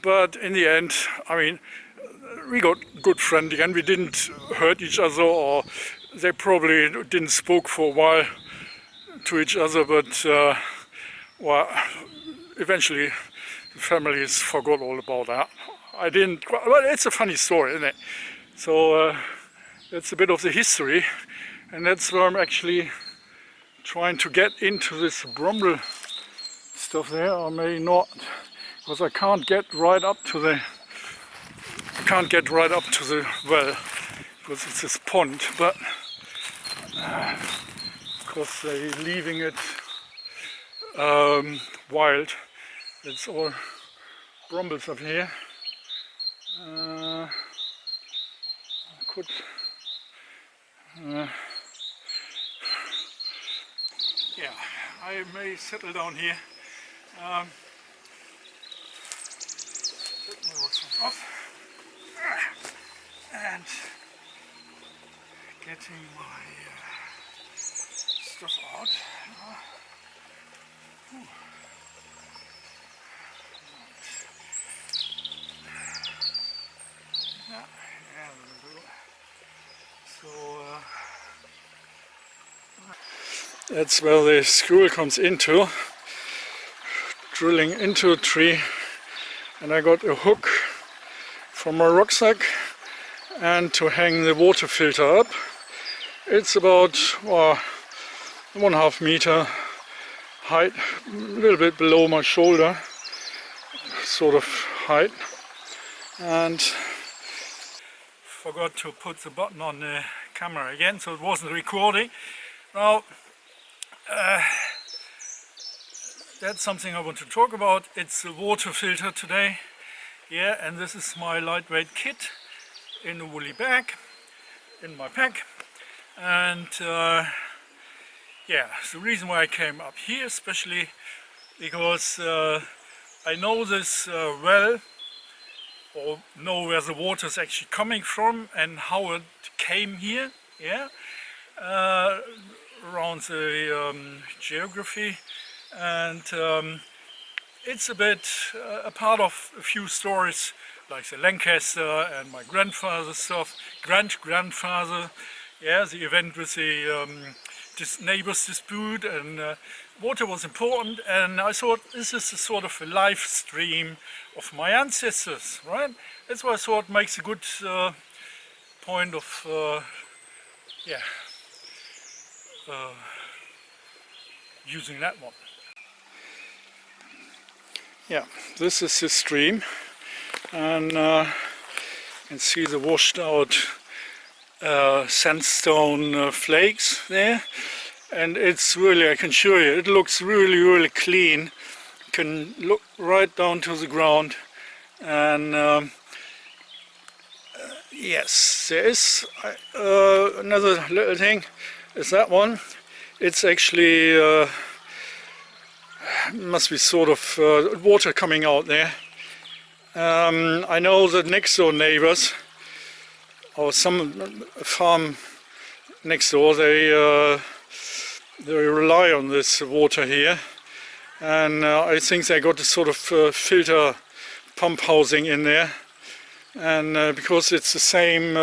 but in the end, I mean, we got good friends again. We didn't hurt each other, or they probably didn't spoke for a while to each other, but well, eventually the families forgot all about that. I didn't, well, it's a funny story, isn't it? So that's a bit of the history, and that's where I'm actually trying to get into this bramble stuff there. I may not, because I can't get right up to the well, because it's this pond, but because they're leaving it wild. It's all brambles up here. I could yeah, I may settle down here. Take my rucksack off and getting my stuff out. So that's where the screw comes into, drilling into a tree, and I got a hook from my rucksack and to hang the water filter up. It's about 1.5 meter height, a little bit below my shoulder sort of height, and forgot to put the button on the camera again, so it wasn't recording. Now that's something I want to talk about. It's a water filter today, yeah, and this is my lightweight kit in a woolly bag in my pack. And yeah, the reason why I came up here especially because I know this well, or know where the water is actually coming from and how it came here, yeah, around the geography, and it's a bit a part of a few stories like the Lancaster and my grandfather's stuff, grandfather, yeah, the event with the neighbors dispute, and water was important, and I thought this is a sort of a live stream of my ancestors, right? That's why I thought makes a good point of yeah, using that one. Yeah, this is the stream, and you can see the washed out sandstone flakes there, and it's really, I can show you, it looks really clean. You can look right down to the ground, and yes, there is another little thing, is that one. It's actually must be sort of water coming out there. I know the next door neighbors, or some farm next door, they rely on this water here, and I think they got a sort of filter pump housing in there, and because it's the same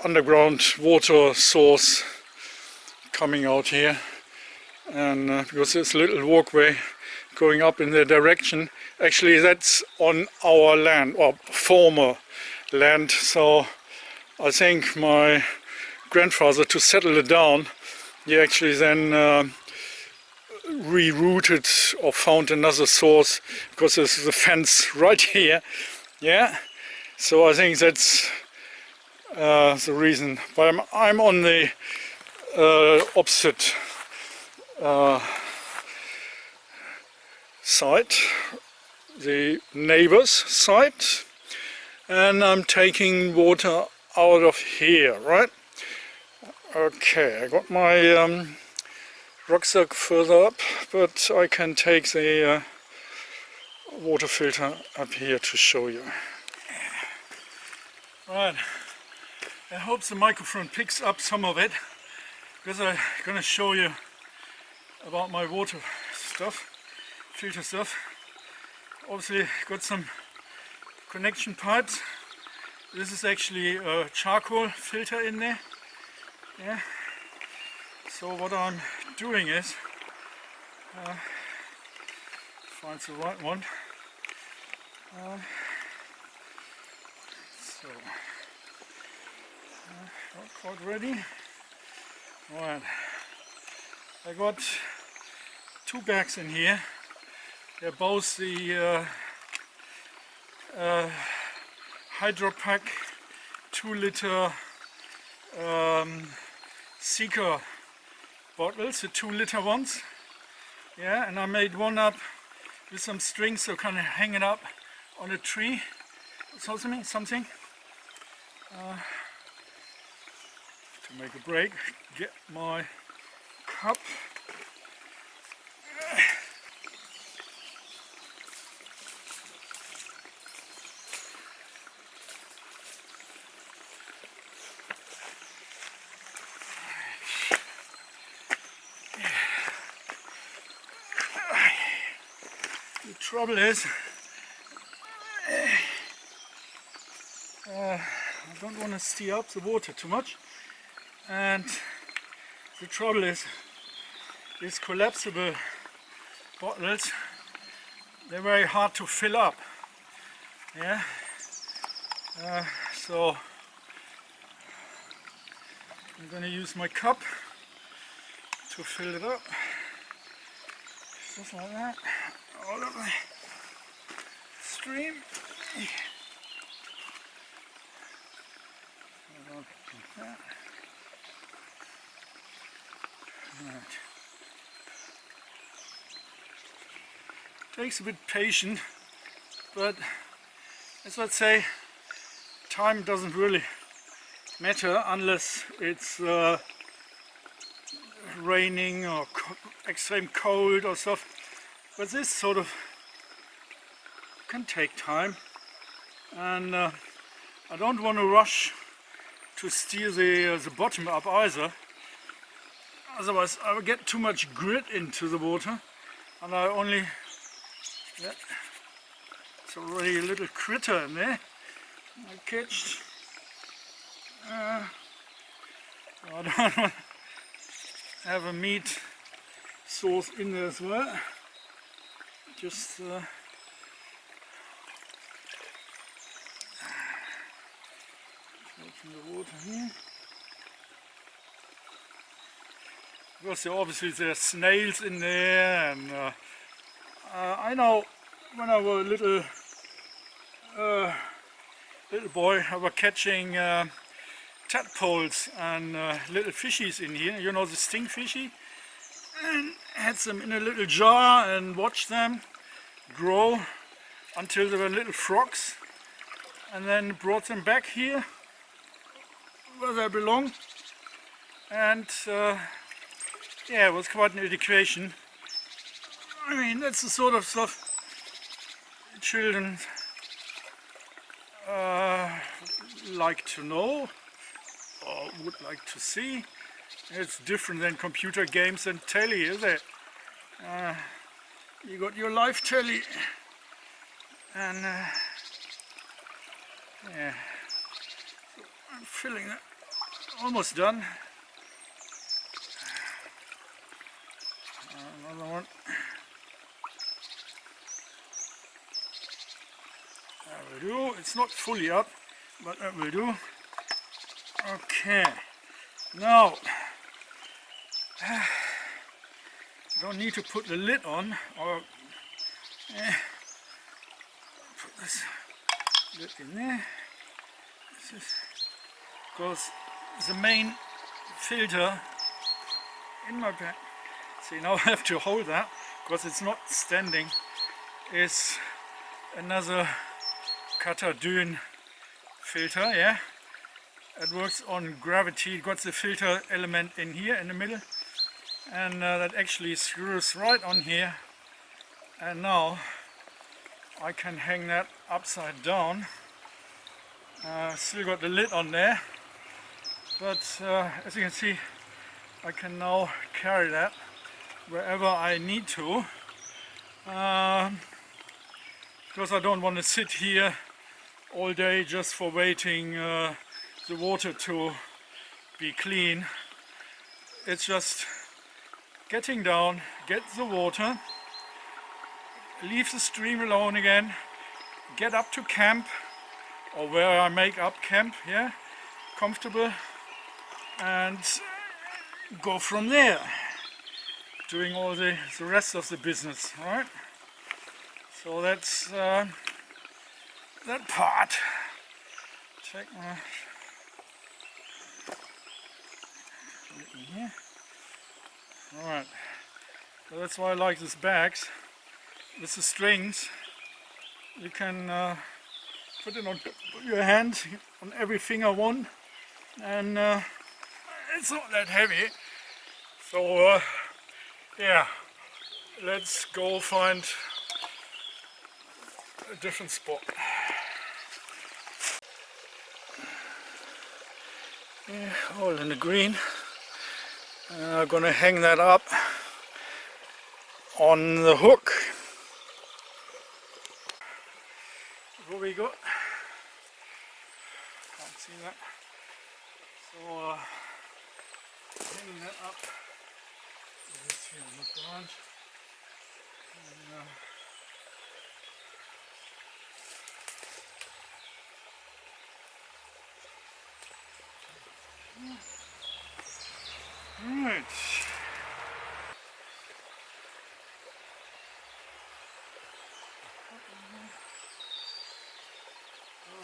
underground water source coming out here, and because there's a little walkway going up in their direction. Actually, that's on our land, or former land, so I think my grandfather, to settle it down, he actually then rerouted or found another source, because there's a fence right here, yeah, so I think that's the reason. But I'm on the opposite side, the neighbor's side, and I'm taking water out of here, right? Okay, I got my rucksack further up, but I can take the water filter up here to show you. Right, I hope the microphone picks up some of it, because I'm going to show you about my water stuff, filter stuff. Obviously got some connection pipes. This is actually a charcoal filter in there, yeah. So what I'm doing is find the right one. So, not quite ready. Right, I got 2 bags in here. They're both the HydraPak 2-liter Seeker bottles, the 2-liter ones. Yeah, and I made one up with some strings so kind of hang it up on a tree or something. To make a break, get my cup. The trouble is, I don't want to stir up the water too much, and the trouble is, these collapsible bottles, they're very hard to fill up. Yeah, so I'm going to use my cup to fill it up, just like that, all of the stream. Like that. Right. Takes a bit patience, but as I say, time doesn't really matter unless it's raining or extreme cold or stuff. But this sort of can take time, and I don't want to rush to steer the bottom up either. Otherwise I will get too much grit into the water, and I only, yeah, it's already a little critter in there I catched. I don't want to have a meat sauce in there as well. Just in the water here. Because obviously there's snails in there, and I know when I was a little boy, I was catching tadpoles and little fishies in here. You know, the sting fishy, and had them in a little jar and watched them grow until they were little frogs, and then brought them back here where they belong. And yeah, it was quite an education. I mean, that's the sort of stuff children like to know or would like to see. It's different than computer games and telly, is it? You got your live telly, and yeah, so I'm filling it. Almost done. Another one. That will do. It's not fully up, but that will do. Okay. Now, don't need to put the lid on, or put this lid in there. Because the main filter in my bag, see, now I have to hold that because it's not standing, is another Katadyn filter. Yeah, it works on gravity. It got the filter element in here in the middle, and that actually screws right on here, and now I can hang that upside down. Still got the lid on there, but as you can see, I can now carry that wherever I need to, because I don't want to sit here all day just for waiting the water to be clean. It's just getting down, get the water, leave the stream alone again, get up to camp, or where I make up camp, yeah, comfortable, and go from there, doing all the rest of the business, right? So that's that part. Check my here. Alright, so that's why I like these bags with the strings. You can put it on your hand on every finger one, and it's not that heavy. So yeah, let's go find a different spot. Yeah, all in the green. I'm gonna hang that up on the hook. What we got? Can't see that. So hanging that up. This here on the branch. Right.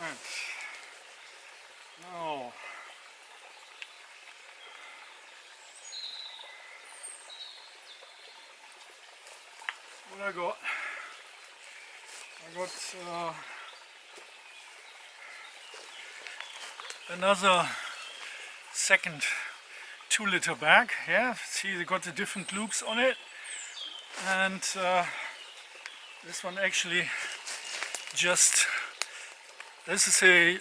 Right. Now what I got another second 2-liter bag. Yeah, see, they got the different loops on it, and this one actually just, this is a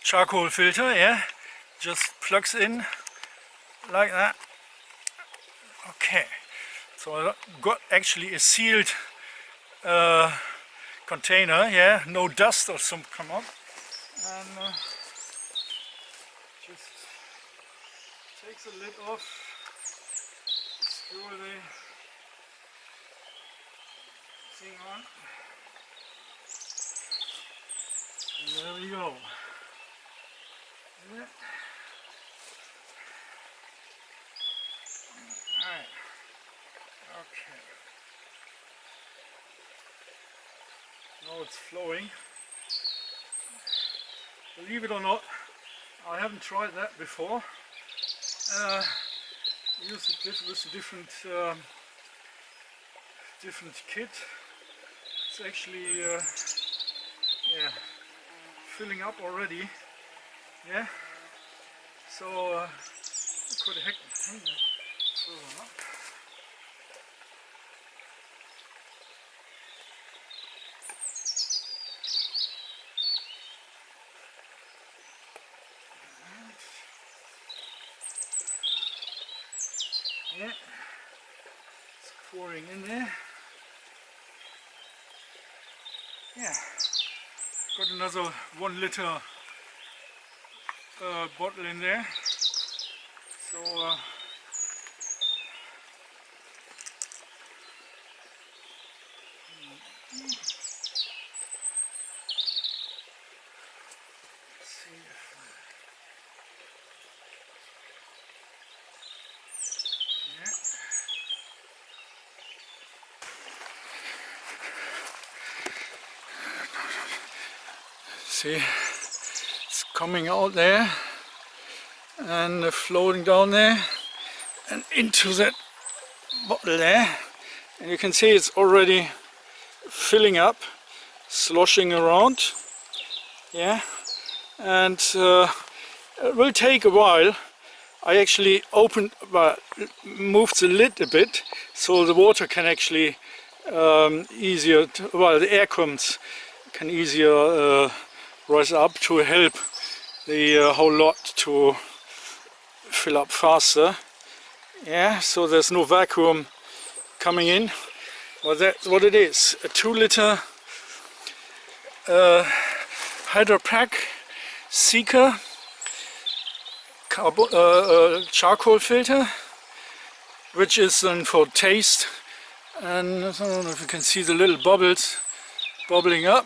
charcoal filter, yeah, just plugs in like that. Okay, so I got actually a sealed container, yeah, no dust or some come up, and just takes the lid off, screw the thing on, and there we go. Yeah. Alright, okay. Now it's flowing. Believe it or not, I haven't tried that before. Use it with a different kit. It's actually yeah, filling up already. Yeah, so I could hang that further up. Yeah, it's pouring in there. Yeah, got another 1-liter bottle in there. So see if yeah. See, it's coming out there and floating down there and into that bottle there, and you can see it's already filling up, sloshing around. Yeah, and it will take a while. I actually moved the lid a bit so the water can actually easier, well, the air can easier rise up to help the whole lot to fill up faster. Yeah, so there's no vacuum coming in. Well, that's what it is. A 2-liter HydraPak seeker charcoal filter, which is then for taste and I don't know if you can see the little bubbles bubbling up,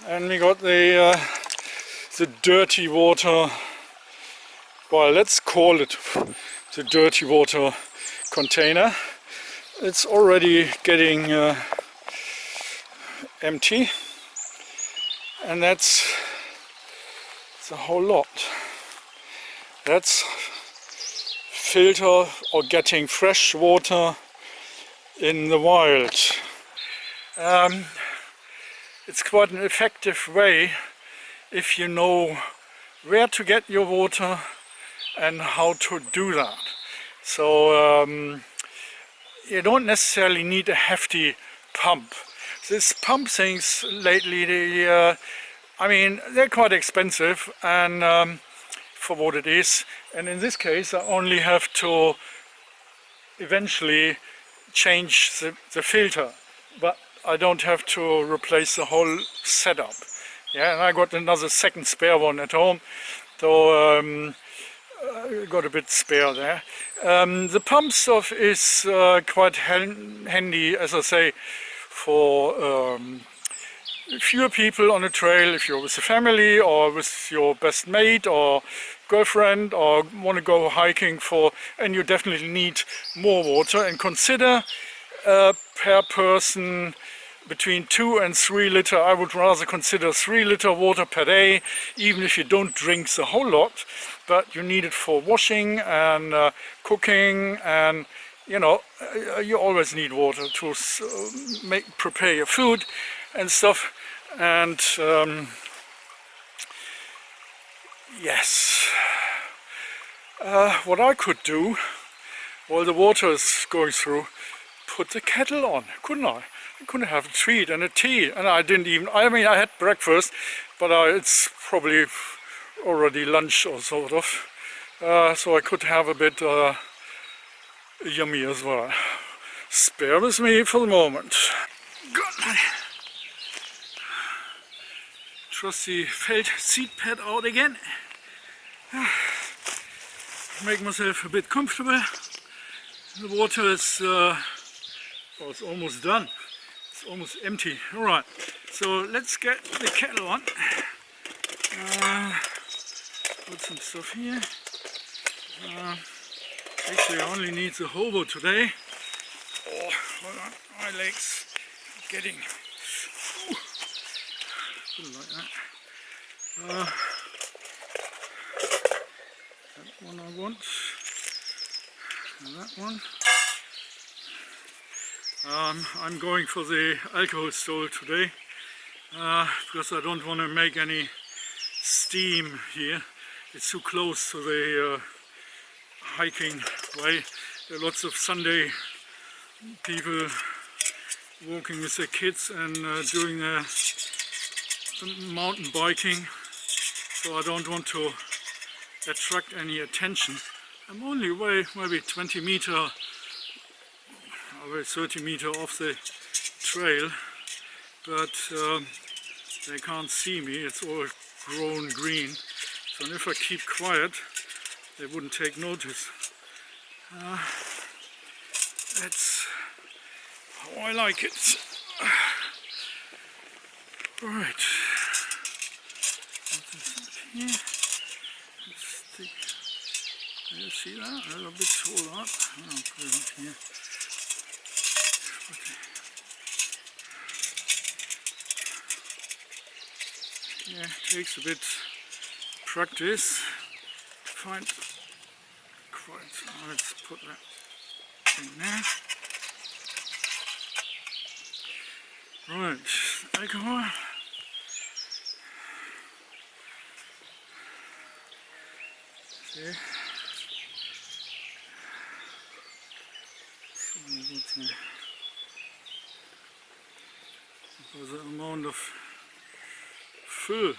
and we got the dirty water, well, let's call it the dirty water container. It's already getting empty, and that's a whole lot. That's filter or getting fresh water in the wild. It's quite an effective way if you know where to get your water and how to do that. So you don't necessarily need a hefty pump. These pump things lately, I mean, they're quite expensive, and for what it is. And in this case, I only have to eventually change the filter, but I don't have to replace the whole setup. Yeah, and I got another second spare one at home, so got a bit spare there. The pump stuff is quite handy, as I say, for fewer people on a trail, if you're with a family or with your best mate or girlfriend, or want to go hiking and you definitely need more water. And consider per person between 2 and 3 liter. I would rather consider 3 liter water per day, even if you don't drink the whole lot, but you need it for washing and cooking, and you know, you always need water to prepare your food and stuff. And yes, what I could do while the water is going through, put the kettle on, couldn't I? I couldn't have a treat and a tea, and I didn't even, I mean, I had breakfast, but it's probably already lunch or sort of, so I could have a bit yummy as well. Spare with me for the moment. Got my trusty felt seat pad out again. Make myself a bit comfortable. The water is well, it's almost done. It's almost empty. Alright, so let's get the kettle on. Put some stuff here. Actually, I only need the hobo today. Oh, hold on, my legs are getting... like that. That one I want. And that one. I'm going for the alcohol stove today because I don't want to make any steam here. It's too close to the hiking way. There are lots of Sunday people walking with their kids and doing their mountain biking, so I don't want to attract any attention. I'm only maybe 20 meter, or 30 meter off the trail, but they can't see me. It's all grown green, so if I keep quiet, they wouldn't take notice. That's how I like it. Right. Here. Let's stick. You see that? A little bit tall up. I'll put it here. Yeah, it takes a bit practice to find quite. Let's put that in there. Right, alcohol. See? So the amount of fill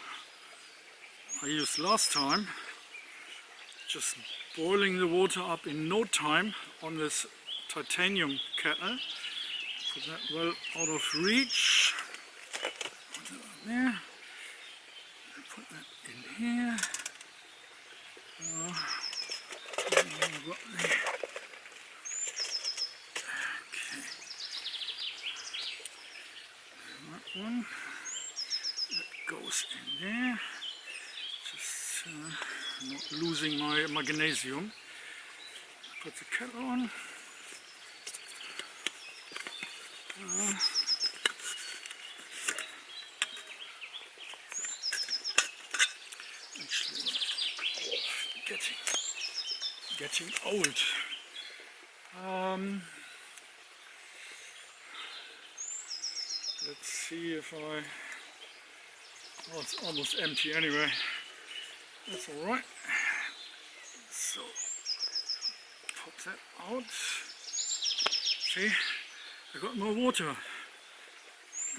I used last time, just boiling the water up in no time on this titanium kettle. Put that well out of reach. Put that there. Put that in here. Okay. one. That goes in there. Just not losing my magnesium. Put the kettle on. Actually, getting old. Let's see if I... Oh, it's almost empty anyway. That's alright. So, pop that out. See, I got more water.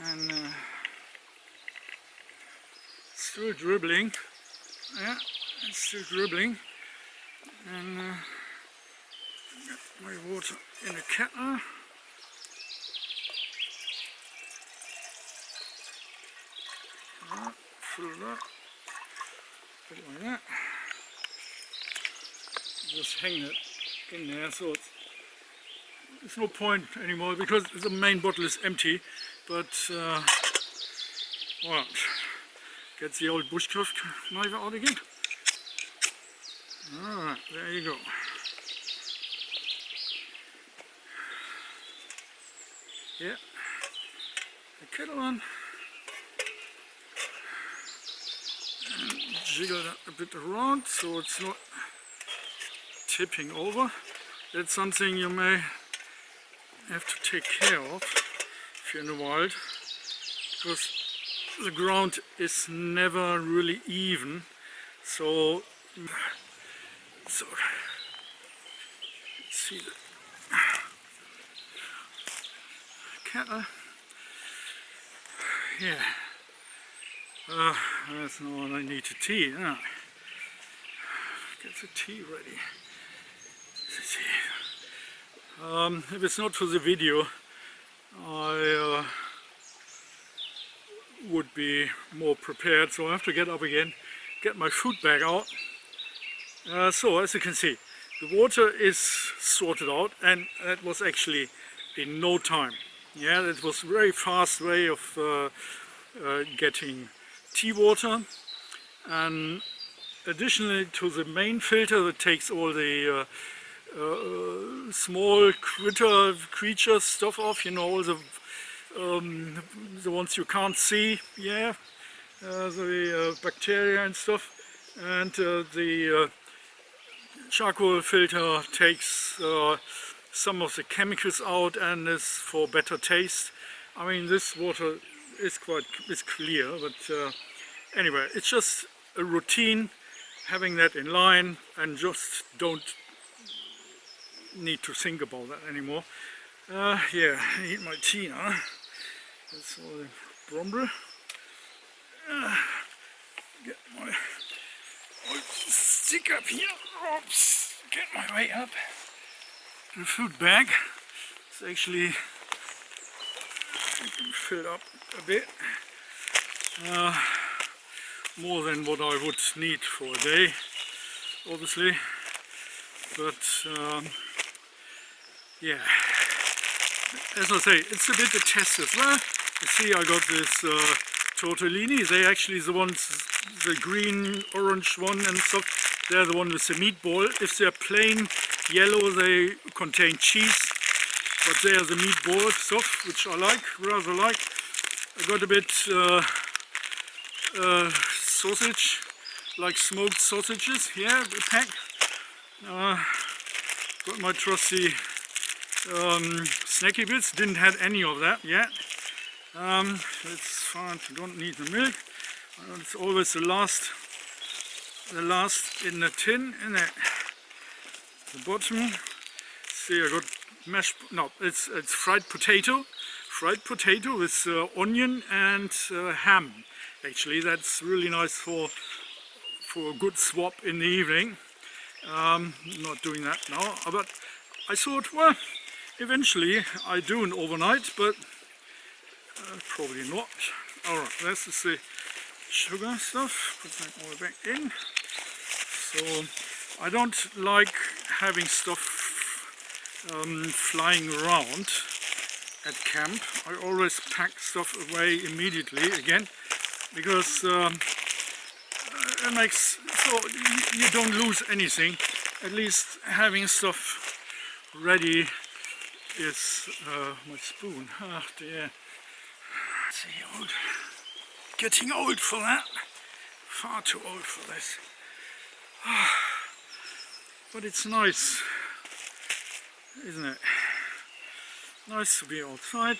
And still dribbling. Yeah, it's still dribbling. And get my water in a kettle. Fill it up. Put it like that. Just hang it in there, so it's no point anymore because the main bottle is empty. But well, get the old Bushcraft knife out again. Alright, there you go. Yeah, the kettle on. And jiggle that a bit around so it's not tipping over. That's something you may have to take care of if you're in the wild, because the ground is never really even. So see the kettle. Yeah. That's not what I need to tea. Get the tea ready. If it's not for the video, I would be more prepared, so I have to get up again, get my food bag out. So as you can see, the water is sorted out, and that was actually in no time. Yeah, it was a very fast way of getting tea water. And additionally to the main filter that takes all the small creature stuff off, you know, all the ones you can't see, yeah, the bacteria and stuff, and the charcoal filter takes some of the chemicals out and is for better taste. I mean, this water is clear, but anyway, it's just a routine, having that in line, and just don't need to think about that anymore. Yeah, I need my tea now. That's all the brombre. Get my stick up here. Oops, get my way up. The food bag is actually filled up a bit. More than what I would need for a day, obviously. But yeah, as I say, it's a bit of test as well. You see, I got this tortellini. They actually the ones, the green, orange one and stuff. They're the one with the meatball. If they're plain yellow, they contain cheese, but they are the meatball stuff, which I rather like. I got a bit sausage, like smoked sausages. Yeah, the pack. Got my trusty snacky bits. Didn't have any of that yet. It's fine. You don't need the milk. It's always the last in the tin, isn't it? The bottom. See, I got mashed. No, it's fried potato. Fried potato with onion and ham. Actually, that's really nice for a good swap in the evening. Not doing that now, but I thought, well, eventually I do an overnight, but probably not. Alright, this is the sugar stuff. Put that all back in. So I don't like having stuff flying around. at camp. I always pack stuff away immediately again, because it makes so you don't lose anything. At least having stuff ready is my spoon. Ah dear. See, old. Getting old for that. Far too old for this. But it's nice, isn't it? Nice to be outside.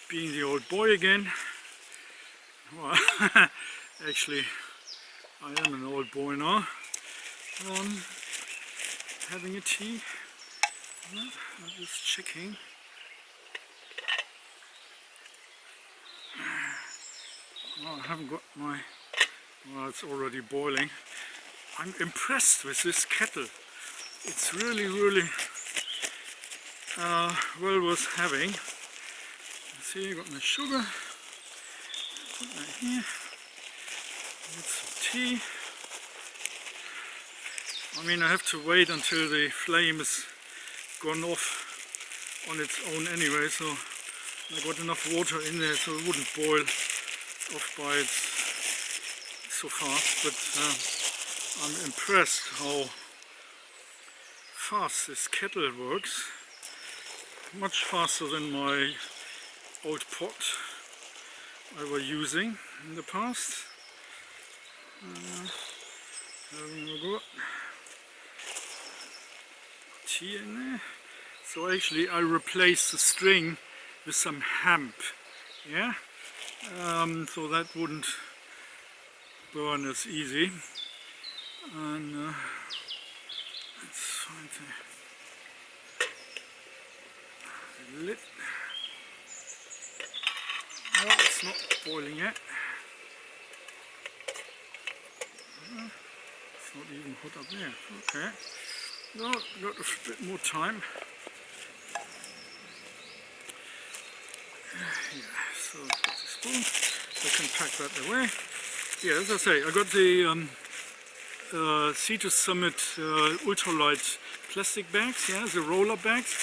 Being the old boy again. Well, actually, I am an old boy now. Having a tea. I'm just checking. Oh, I haven't got my... Well, it's already boiling. I'm impressed with this kettle. It's really, really well worth having. See, I got my sugar. Put that here. Get some tea. I mean, I have to wait until the flame is gone off on its own anyway, so I got enough water in there so it wouldn't boil off by its so fast. But I'm impressed how fast this kettle works. Much faster than my old pot I was using in the past. Having a go. Tea in there. So actually I replaced the string with some hemp, yeah, so that wouldn't burn as easy. And let's find the lid. No, it's not boiling yet. It's not even hot up there. Okay. No, got a bit more time. Yeah, so that's a spoon. I can pack that away. Yeah, as I say, I got the Citrus Summit ultralight plastic bags, yeah, the roller bags,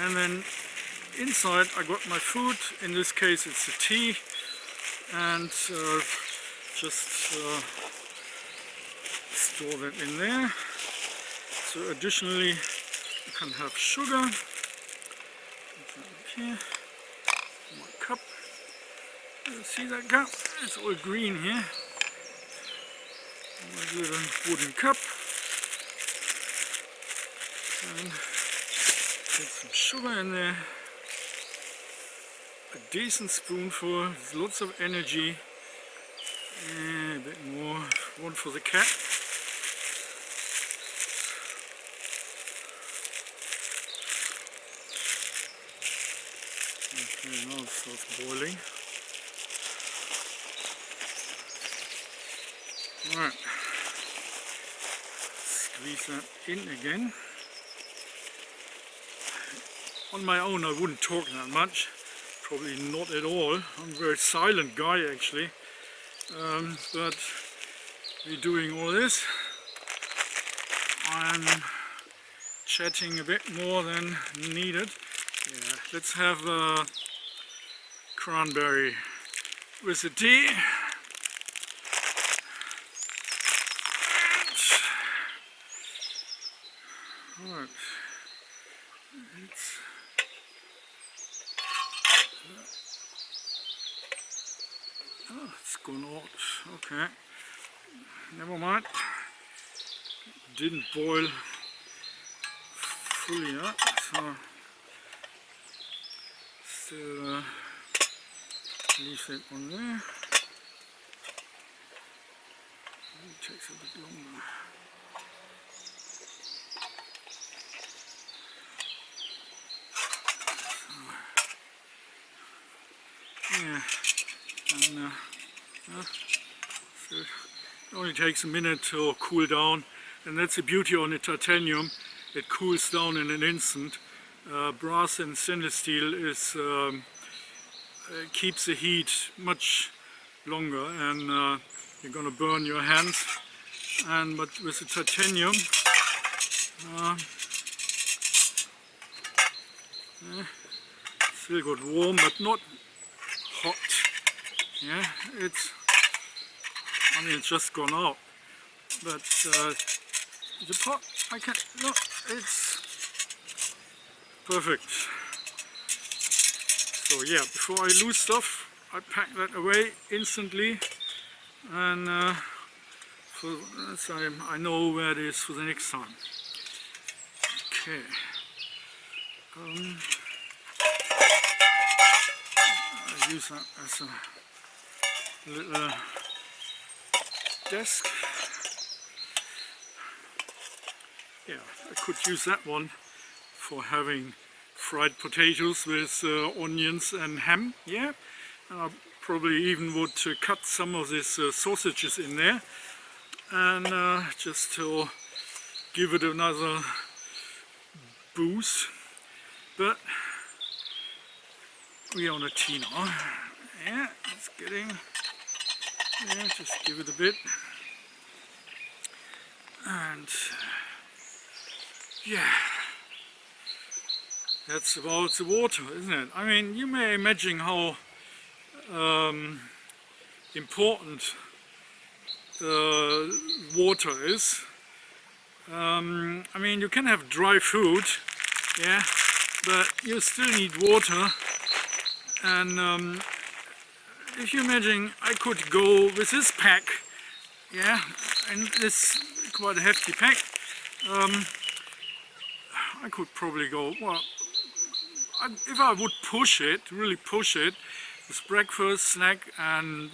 and then inside I got my food. In this case it's a tea, and just store that in there. So additionally you can have sugar. Put that up here. My cup. See that cup? It's all green here. My little wooden cup. And get some sugar in there. A decent spoonful, with lots of energy. And a bit more, one for the cat. Okay, now it starts boiling. Alright, squeeze that in again. On my own I wouldn't talk that much, probably not at all. I'm a very silent guy actually, but we're doing all this. I'm chatting a bit more than needed. Yeah, let's have a cranberry with the tea. Alright, it's gone out. Okay, never mind. Didn't boil fully up, so still leave it on there. It takes a bit longer. Yeah, and so it only takes a minute to cool down, and that's the beauty on the titanium. It cools down in an instant. Brass and stainless steel is keeps the heat much longer, and you're gonna burn your hands. But with the titanium, Still got warm, but not hot. Yeah, I mean, it's just gone out. But the pot, I can look. It's perfect. So yeah, before I lose stuff, I pack that away instantly, and so I know where it is for the next time. Okay. I use that as a little desk. Yeah, I could use that one for having fried potatoes with onions and ham. Yeah, and I probably even would cut some of these sausages in there, and just to give it another boost. But we're on a tea now. Yeah, it's getting. Yeah, just give it a bit, and yeah. That's about the water, isn't it? I mean, you may imagine how important water is. I mean, you can have dry food, yeah, but you still need water. And if you imagine, I could go with this pack, yeah, and this quite a hefty pack. I could probably go, well, if I would push it, really push it, with breakfast, snack, and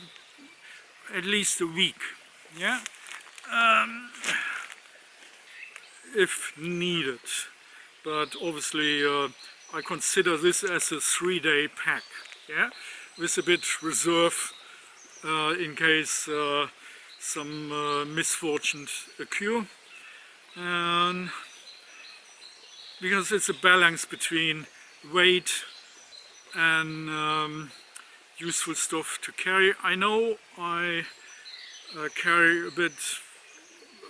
at least a week, yeah, if needed. But obviously I consider this as a 3-day pack, yeah, with a bit reserve in case some misfortune occur, and because it's a balance between weight and useful stuff to carry. I know I carry a bit,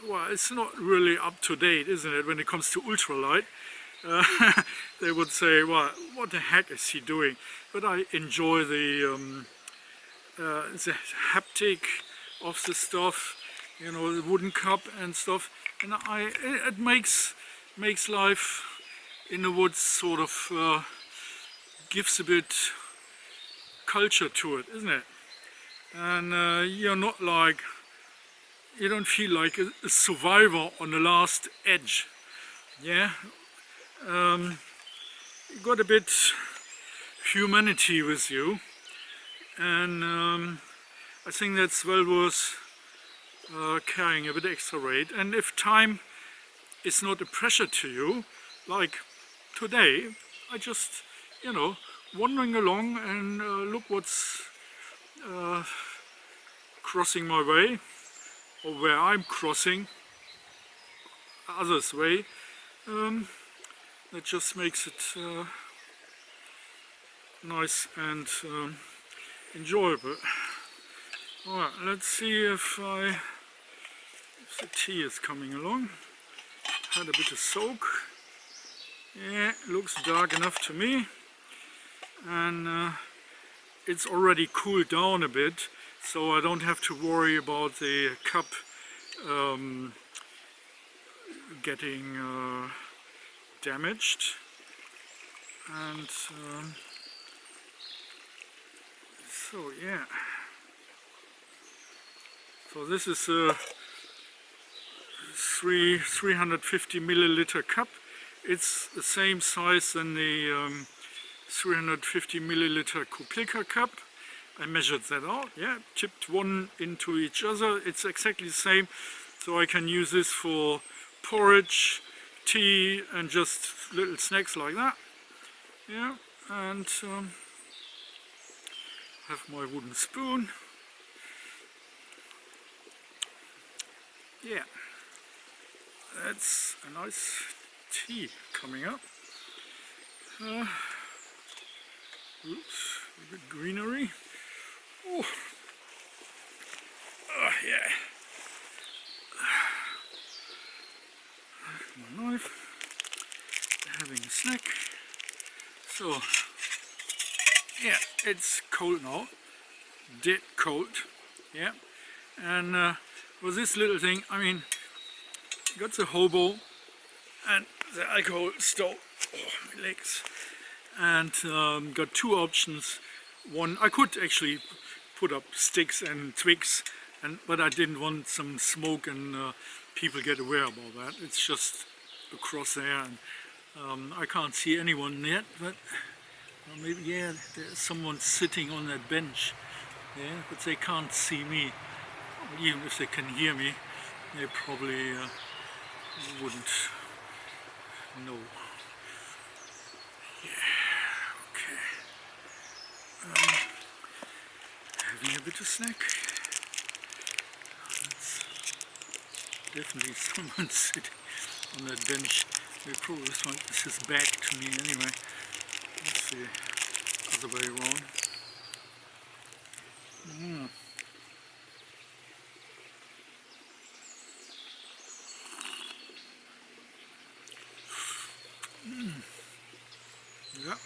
well, it's not really up to date, isn't it, when it comes to ultralight. They would say, well, what the heck is he doing? But I enjoy the haptic of the stuff, you know, the wooden cup and stuff, and it makes life in the woods sort of gives a bit culture to it, isn't it? And you're not like, you don't feel like a survivor on the last edge, yeah. You got a bit humanity with you, and I think that's well worth carrying a bit extra weight. And if time is not a pressure to you, like today, I just, you know, wandering along and look what's crossing my way, or where I'm crossing others' way. That just makes it nice and enjoyable. Alright, let's see if the tea is coming along. Had a bit of soak. Yeah, looks dark enough to me. And it's already cooled down a bit, so I don't have to worry about the cup getting damaged. And so yeah, so this is a 350 milliliter cup. It's the same size than the 350 milliliter Kupilka cup. I measured that out, yeah, tipped one into each other. It's exactly the same, so I can use this for porridge, tea, and just little snacks like that. Yeah, and have my wooden spoon. Yeah, that's a nice tea coming up. Oops, a bit greenery. Oh, yeah. My knife. Having a snack. So yeah, it's cold now, dead cold, yeah. And with this little thing, I mean, got the hobo and the alcohol stove, oh, my legs, and got two options. One, I could actually put up sticks and twigs, but I didn't want some smoke and people get aware about that. It's just across there, and I can't see anyone yet, but maybe, yeah, there's someone sitting on that bench, yeah, but they can't see me. Even if they can hear me, they probably wouldn't know. Yeah, okay. Having a bit of snack. That's definitely someone sitting on that bench. They probably just want this back to me anyway. Let's see, other way around. Yeah.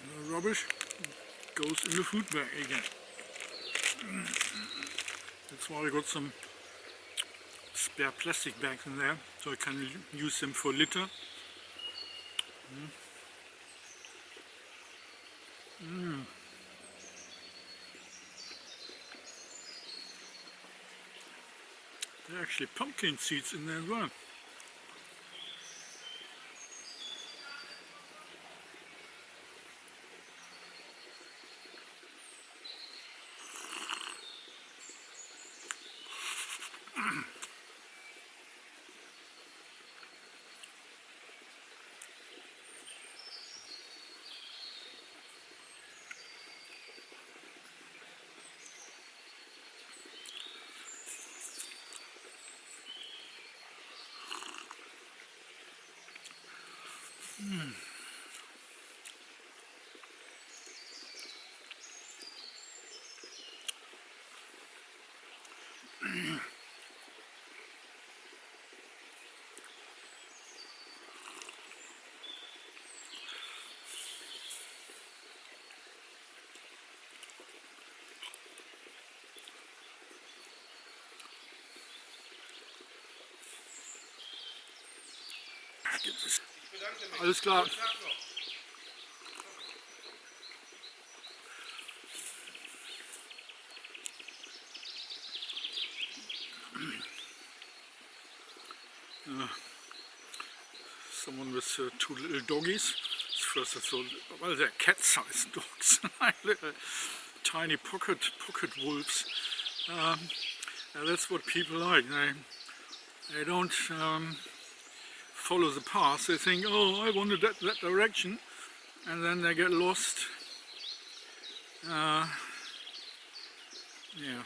The rubbish goes in the food bag again. That's why I got some spare plastic bags in there, so I can use them for litter. There are actually pumpkin seeds in there as well. Alles klar. Someone with two little doggies. First I thought, well, they're cat-sized dogs, like little tiny pocket wolves. That's what people like. They don't follow the path. They think, oh, I wanted that direction, and then they get lost. Yeah,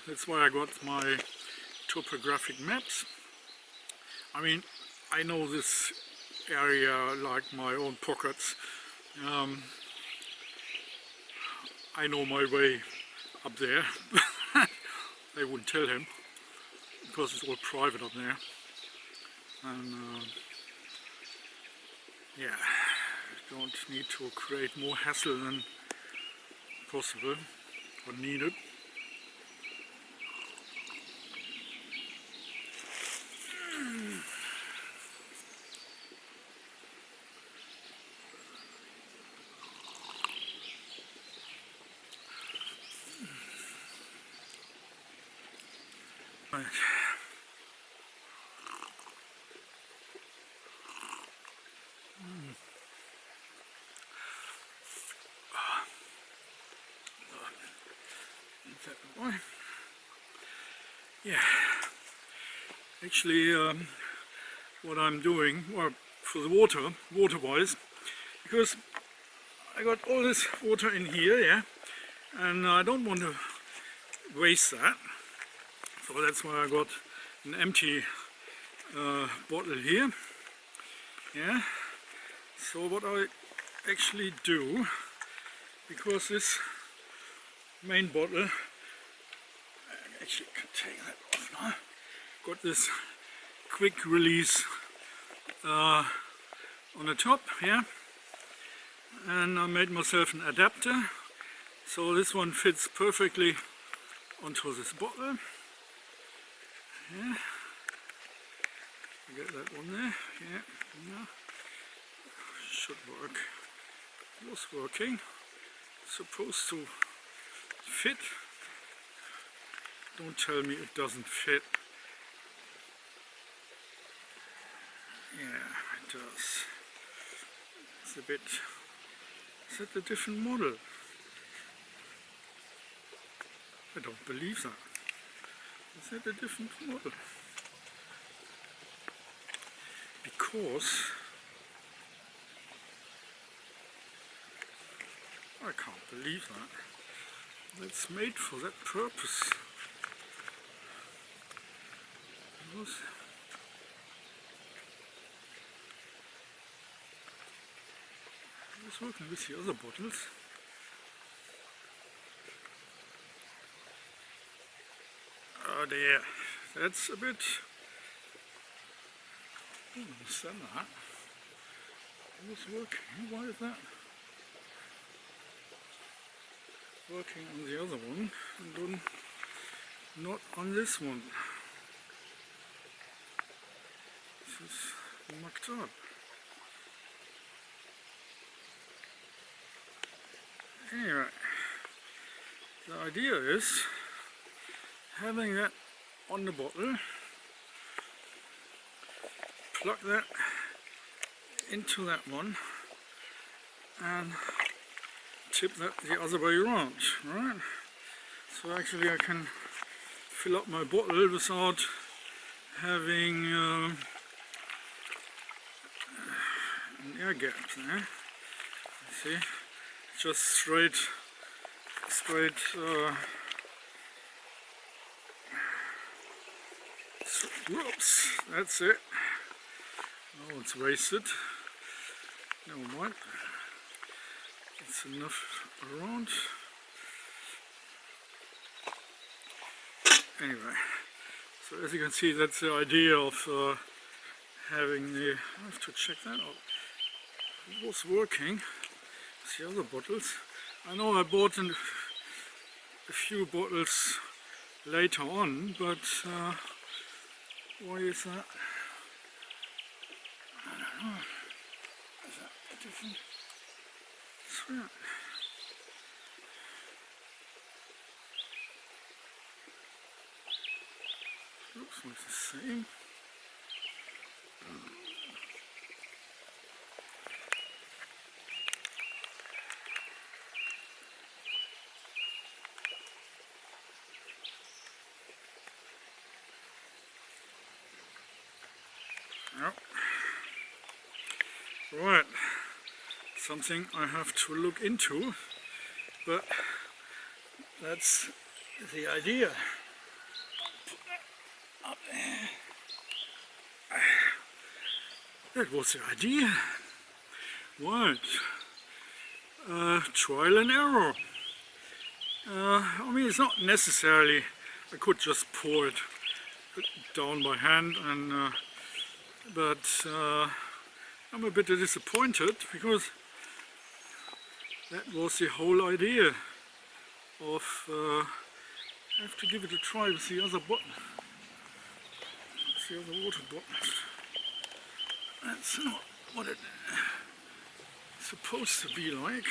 that's why I got my topographic maps. I mean, I know this area like my own pockets. I know my way up there. They wouldn't tell him because it's all private up there. And yeah, don't need to create more hassle than possible or needed. Right. Yeah, actually what I'm doing, well, for the water-wise, because I got all this water in here, yeah, and I don't want to waste that, so that's why I got an empty bottle here. Yeah. So what I actually do, because this main bottle, I actually can take that off now, got this quick release on the top here, and I made myself an adapter, so this one fits perfectly onto this bottle. Yeah. Get that one there. Yeah. Yeah. Should work. It was working. Supposed to fit. Don't tell me it doesn't fit. Yeah, it does. It's a bit. Is that a different model? I don't believe that. Is that a different model? Because I can't believe that. That's made for that purpose. Because I was working with the other bottles. Oh dear, that's a bit. I don't understand that. It was working. Why is that? Working on the other one and then not on this one. This is mucked up. Anyway, the idea is having that on the bottle, plug that into that one and tip that the other way around, right? So actually I can fill up my bottle without having an air gap there. See, just straight whoops, that's it. Oh, it's wasted. Never mind. It's enough around. Anyway, so as you can see, that's the idea of having the. I have to check that out. It was working. It's the other bottles. I know I bought a few bottles later on, but why is that? I don't know. Is that a different? Swear. Looks like the same. Yep. Right. Something I have to look into, but that's the idea. Put that up there. That was the idea. Right. Trial and error. I mean, it's not necessarily. I could just pour it down by hand, and but I'm a bit disappointed because that was the whole idea of. I have to give it a try with the other bottle. The other water bottles. That's not what it's supposed to be like.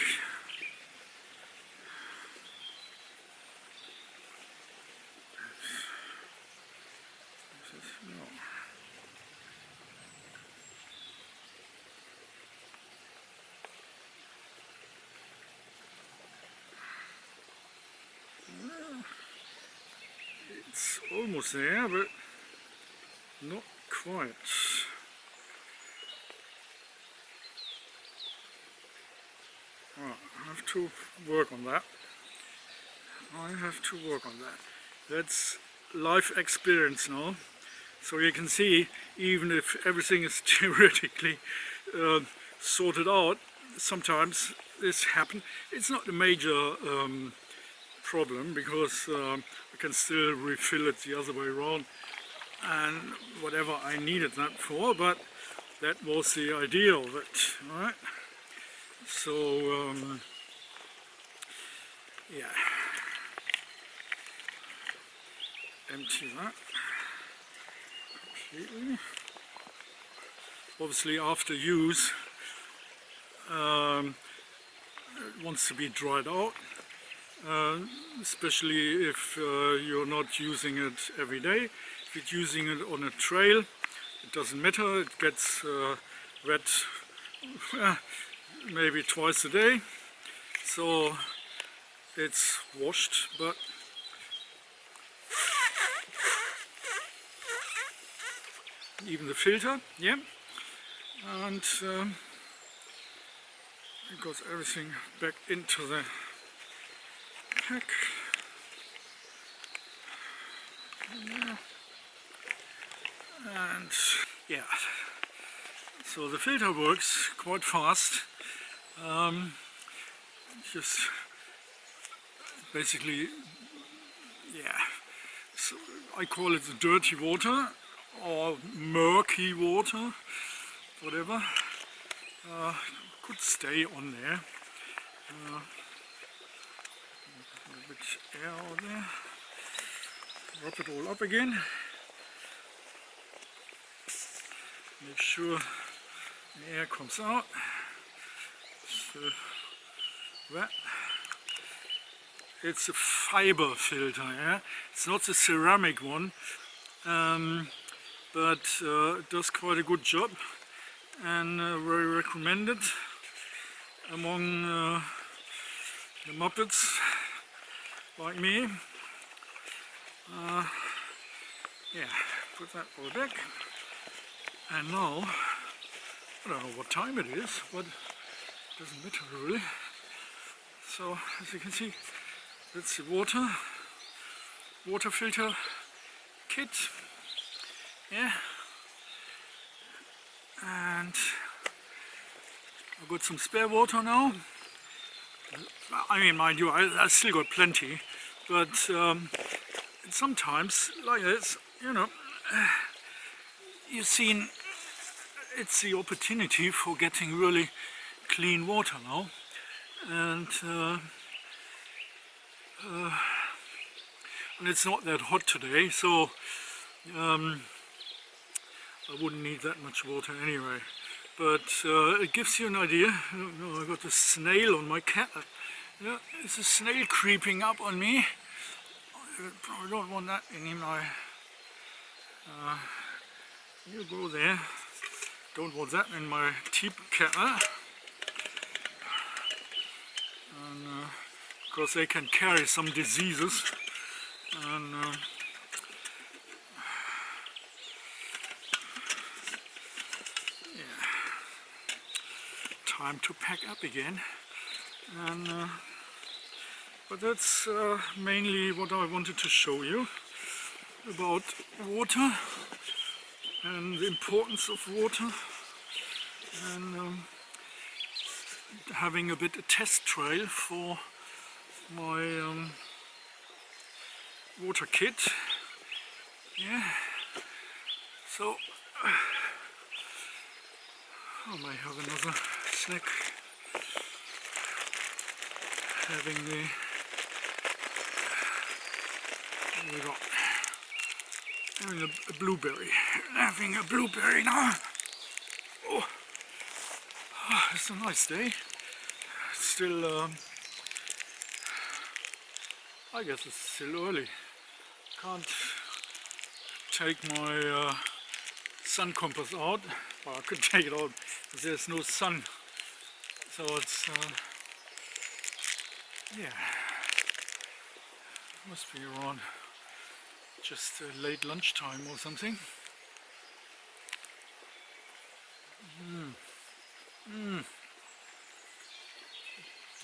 It's almost there, but not quite. Well, I have to work on that. That's life experience now. So you can see, even if everything is theoretically sorted out, sometimes this happens. It's not a major problem, because I can still refill it the other way around and whatever I needed that for, but that was the idea of it, right? So yeah, empty that completely. Obviously after use it wants to be dried out, especially if you're not using it every day. If you're using it on a trail, it doesn't matter, it gets wet maybe twice a day, so it's washed. But even the filter, yeah, and it goes everything back into the pack. And yeah, so the filter works quite fast. Just basically, yeah, so I call it the dirty water or murky water, whatever. Could stay on there. A bit air out there. Wrap it all up again. Make sure the air comes out. So that. It's a fiber filter, yeah. It's not the ceramic one, but it does quite a good job and very recommended among the Muppets like me. Yeah, put that all back. And now, I don't know what time it is, but it doesn't matter really. So, as you can see, that's the water filter kit. Yeah. And I've got some spare water now. I mean, mind you, I still got plenty, but sometimes, like this, you know, you've seen, it's the opportunity for getting really clean water now, and it's not that hot today, so I wouldn't need that much water anyway. But it gives you an idea. I got a snail on my cat. Yeah, there's a snail creeping up on me. I don't want that in my. You go there. Don't want that in my tea kettle. And because they can carry some diseases. And yeah, time to pack up again. And but that's mainly what I wanted to show you about water and the importance of water, and having a bit of test trail for my water kit. Yeah, so I may have another snack. Having the, what we got? Having a blueberry. Having a blueberry now. Oh, it's a nice day. It's still, I guess it's still early. Can't take my sun compass out. Well, I could take it out, but there's no sun. So it's, yeah, must be around just late lunchtime or something.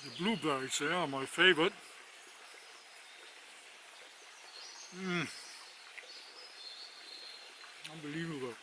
The blueberries, they are my favorite. Unbelievable.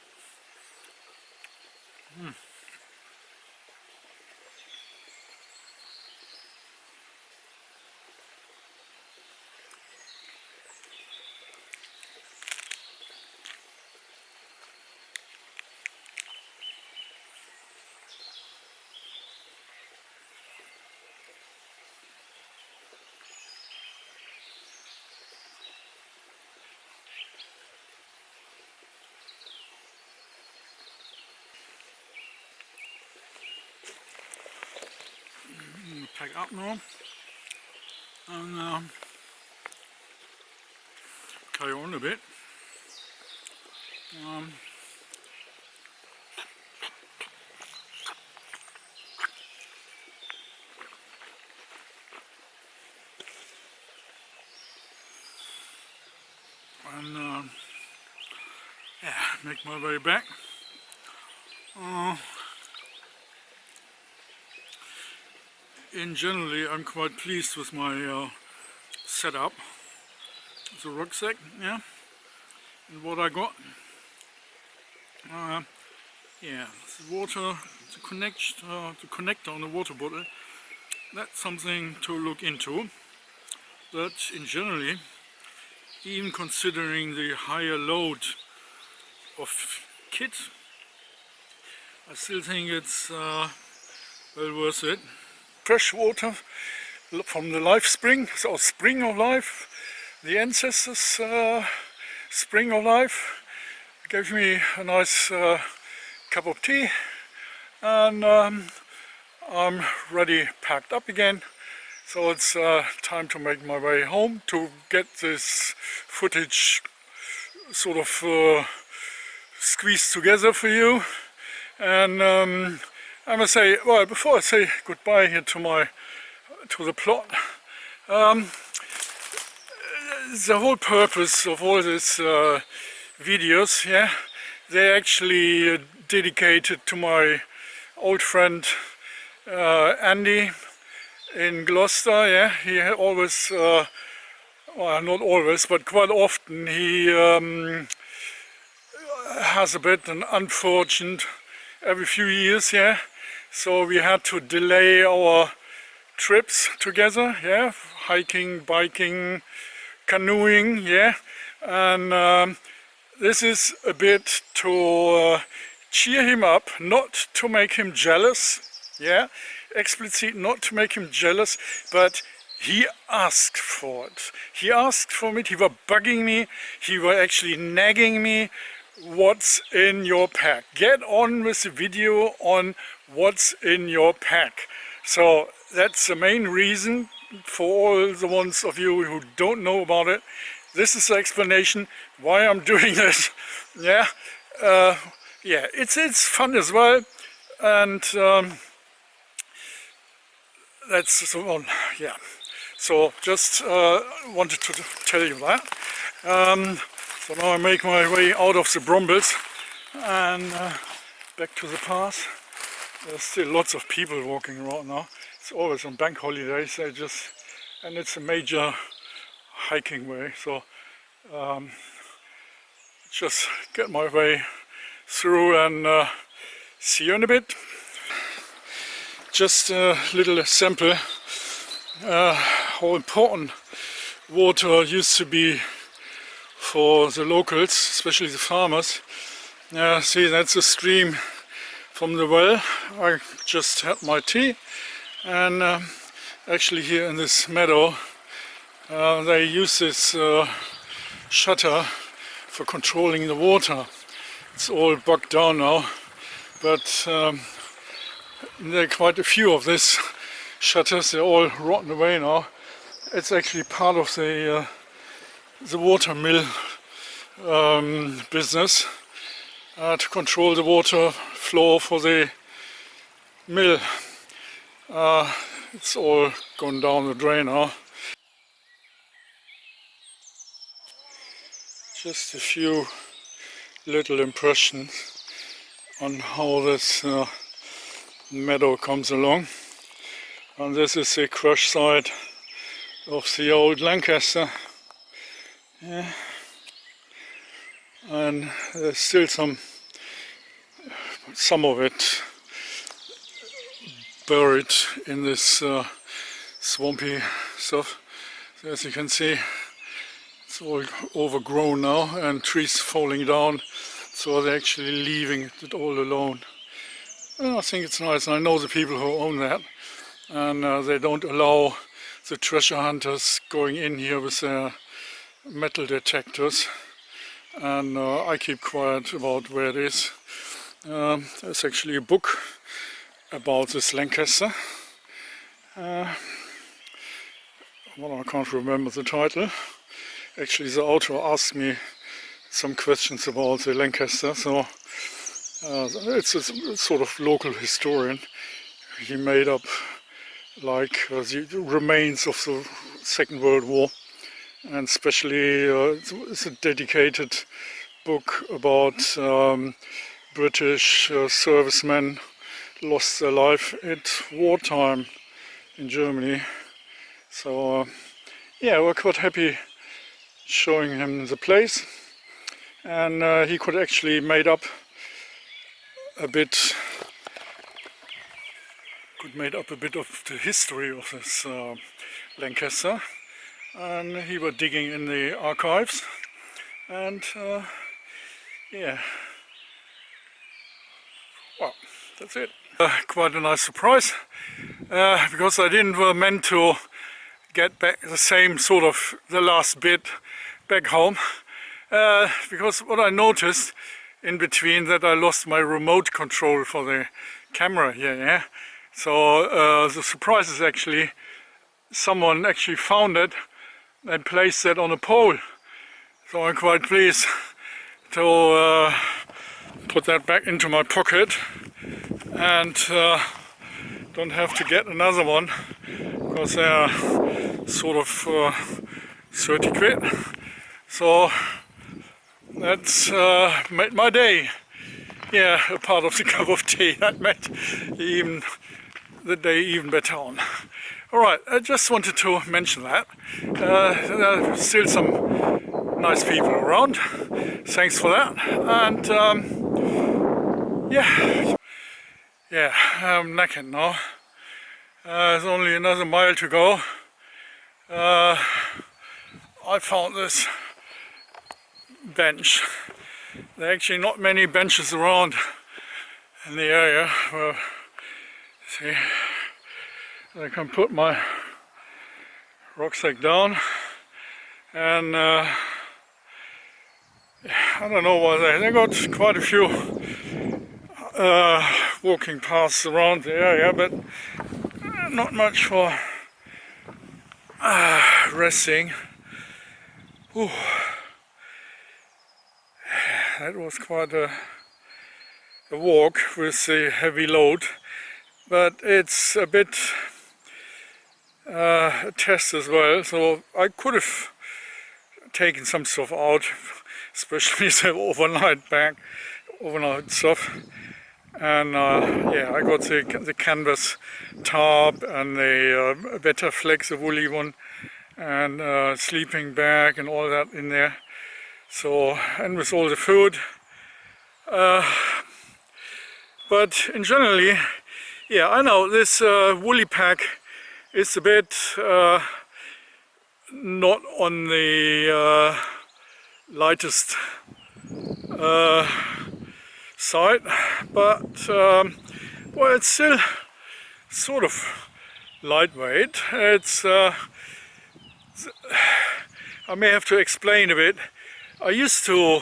Pack up now and carry on a bit. Yeah, make my way back. In generally, I'm quite pleased with my setup. The rucksack, yeah, and what I got. Yeah, the water, the connector on the water bottle. That's something to look into. But in generally, even considering the higher load of kit, I still think it's well worth it. Fresh water from the life spring, so spring of life, the ancestors' spring of life, gave me a nice cup of tea, and I'm ready, packed up again. So it's time to make my way home to get this footage sort of squeezed together for you. And I must say, well, before I say goodbye here to the plot, the whole purpose of all these videos, yeah, they're actually dedicated to my old friend Andy in Gloucester. Yeah, he always, well, not always, but quite often he has a bit an unfortunate every few years, yeah. So we had to delay our trips together, yeah, hiking, biking, canoeing, yeah. And this is a bit to cheer him up, not to make him jealous, yeah, explicit, not to make him jealous, but he asked for it. He asked for it, he was bugging me, he was actually nagging me. What's in your pack? Get on with the video on what's in your pack. So that's the main reason for all the ones of you who don't know about it. This is the explanation why I'm doing this. Yeah, yeah, it's fun as well, and that's the one. Yeah. So just wanted to tell you that. So now I make my way out of the brambles and back to the path. There's still lots of people walking around now. It's always on bank holidays. And it's a major hiking way. So just get my way through and see you in a bit. Just a little sample how important water used to be for the locals, especially the farmers. See, that's a stream from the well. I just had my tea, and actually here in this meadow they use this shutter for controlling the water. It's all bogged down now, but there are quite a few of these shutters. They're all rotten away now. It's actually part of the water mill business to control the water flow for the mill. It's all gone down the drain now. Just a few little impressions on how this meadow comes along. And this is the crush site of the old Lancaster. Yeah. and there's still some of it buried in this swampy stuff. So as you can see, it's all overgrown now and trees falling down, so they're actually leaving it all alone. And I think it's nice, and I know the people who own that, and they don't allow the treasure hunters going in here with their metal detectors, and I keep quiet about where it is. There's actually a book about this Lancaster. Well, I can't remember the title. Actually, the author asked me some questions about the Lancaster, so it's a sort of local historian. He made up like the remains of the Second World War, and especially it's a dedicated book about British servicemen lost their life at wartime in Germany. So yeah, we're quite happy showing him the place, and he could actually made up a bit of the history of this Lancaster, and he was digging in the archives, and yeah, well, that's it. Quite a nice surprise, because I didn't meant to get back the same sort of the last bit back home, because what I noticed in between that I lost my remote control for the camera here, yeah. So the surprise is actually someone actually found it and placed it on a pole. So I'm quite pleased to put that back into my pocket and don't have to get another one, because they are sort of 30 quid. So that's made my day. Yeah, a part of the cup of tea. That made even the day even better on. Alright, I just wanted to mention that. There are still some nice people around. Thanks for that. And yeah, I'm knackered now. There's only another mile to go. I found this bench. There are actually not many benches around in the area where, see, I can put my rucksack down, and I don't know why they got quite a few walking paths around the area, but not much for resting. Ooh. That was quite a walk with a heavy load, but it's a bit a test as well, so I could have taken some stuff out, especially the overnight stuff, and yeah, I got the canvas tarp and the better flex, a woolly one, and sleeping bag and all that in there. So, and with all the food, but in generally, yeah, I know this woolly pack is a bit not on the lightest side, but well, it's still sort of lightweight. It's I may have to explain a bit. I used to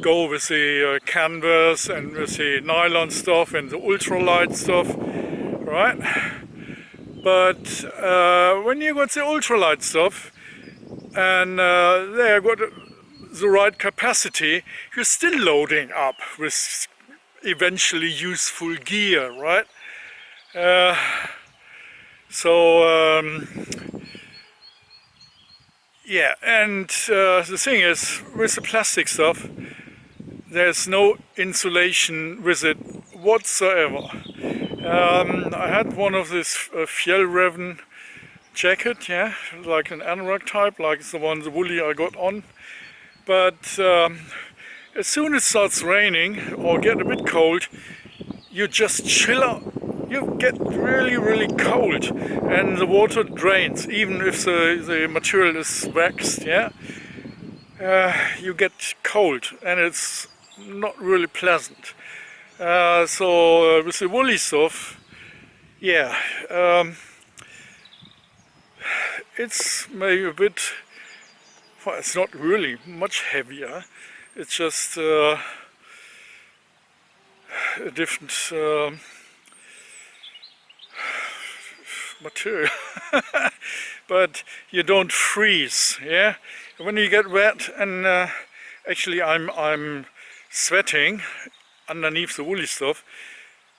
go with the canvas and with the nylon stuff and the ultralight stuff, right? But when you got the ultralight stuff and they got the right capacity, you're still loading up with eventually useful gear, right? Yeah, and the thing is, with the plastic stuff, there's no insulation with it whatsoever. I had one of this Fjellreven jacket, yeah, like an anorak type, like the woolly I got on. But as soon as it starts raining or get a bit cold, you just chill out. You get really cold and the water drains, even if the material is waxed, yeah? You get cold and it's not really pleasant. So with the woolly stuff, yeah, it's maybe a bit, well, it's not really much heavier, it's just a different material. But you don't freeze, yeah? When you get wet, and actually I'm sweating underneath the woolly stuff,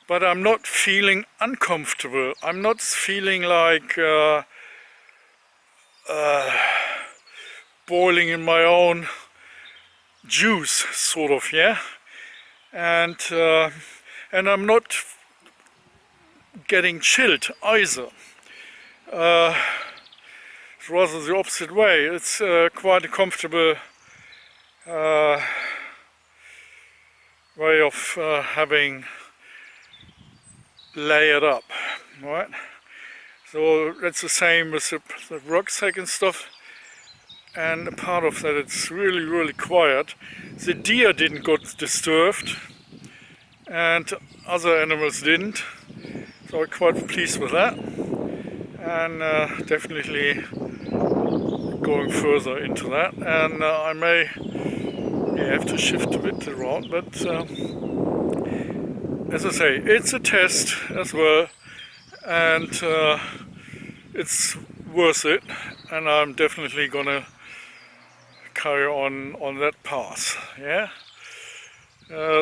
but I'm not feeling uncomfortable. I'm not feeling like boiling in my own juice, sort of, yeah? And I'm not getting chilled either. It's rather the opposite way. It's quite a comfortable way of having layered up, right? So that's the same with the rucksack and stuff. And a part of that, it's really quiet. The deer didn't get disturbed, and other animals didn't. So I'm quite pleased with that. And definitely going further into that. And I may have to shift a bit around, but as I say, it's a test as well, and it's worth it, and I'm definitely gonna carry on that path, yeah?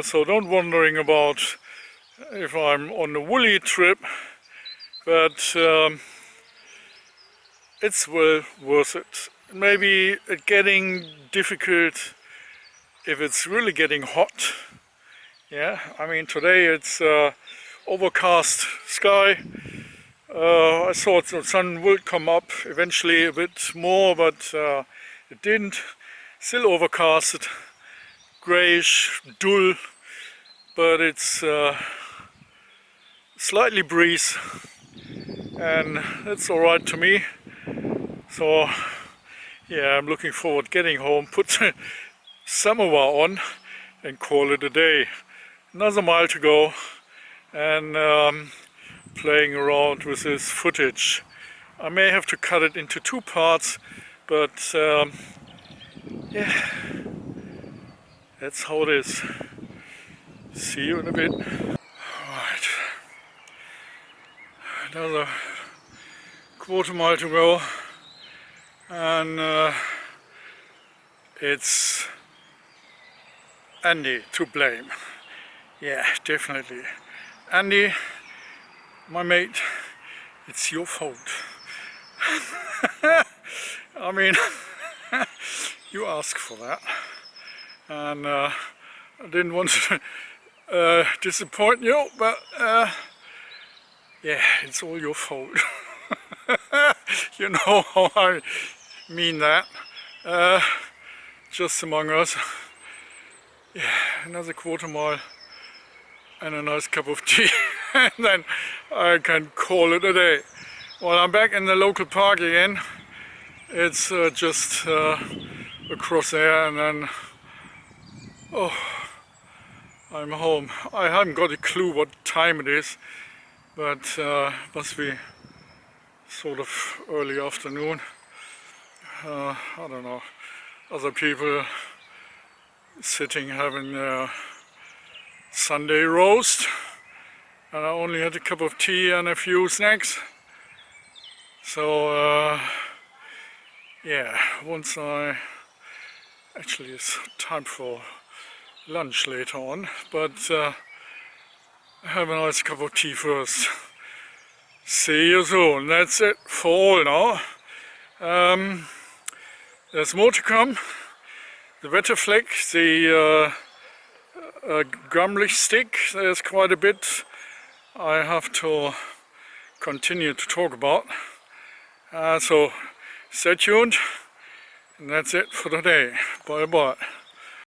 So don't wondering about if I'm on a woolly trip, but it's well worth it. Maybe it's getting difficult if it's really getting hot. Yeah, I mean today it's overcast sky. I thought the sun would come up eventually a bit more, but it didn't. Still overcast, grayish, dull, but it's slightly breeze, and it's alright to me. So yeah, I'm looking forward getting home, put the samovar on and call it a day. Another mile to go, and playing around with this footage. I may have to cut it into two parts, but yeah, that's how it is. See you in a bit. Alright, another quarter mile to go, and it's Andy to blame. Yeah, definitely. Andy, my mate, it's your fault. I mean, you asked for that, and I didn't want to disappoint you, but yeah, it's all your fault. You know how I mean that. Just among us. Yeah, another quarter mile and a nice cup of tea, and then I can call it a day. Well, I'm back in the local park again. It's just across there, and then I'm home. I haven't got a clue what time it is, but must be sort of early afternoon. I don't know. Other people sitting having Sunday roast, and I only had a cup of tea and a few snacks. So yeah, once actually it's time for lunch later on, but have a nice cup of tea first. See you soon. That's it for all now. There's more to come. The Wetterfleck, the Grumlich stick, there's quite a bit I have to continue to talk about. So stay tuned, and that's it for today. Bye bye.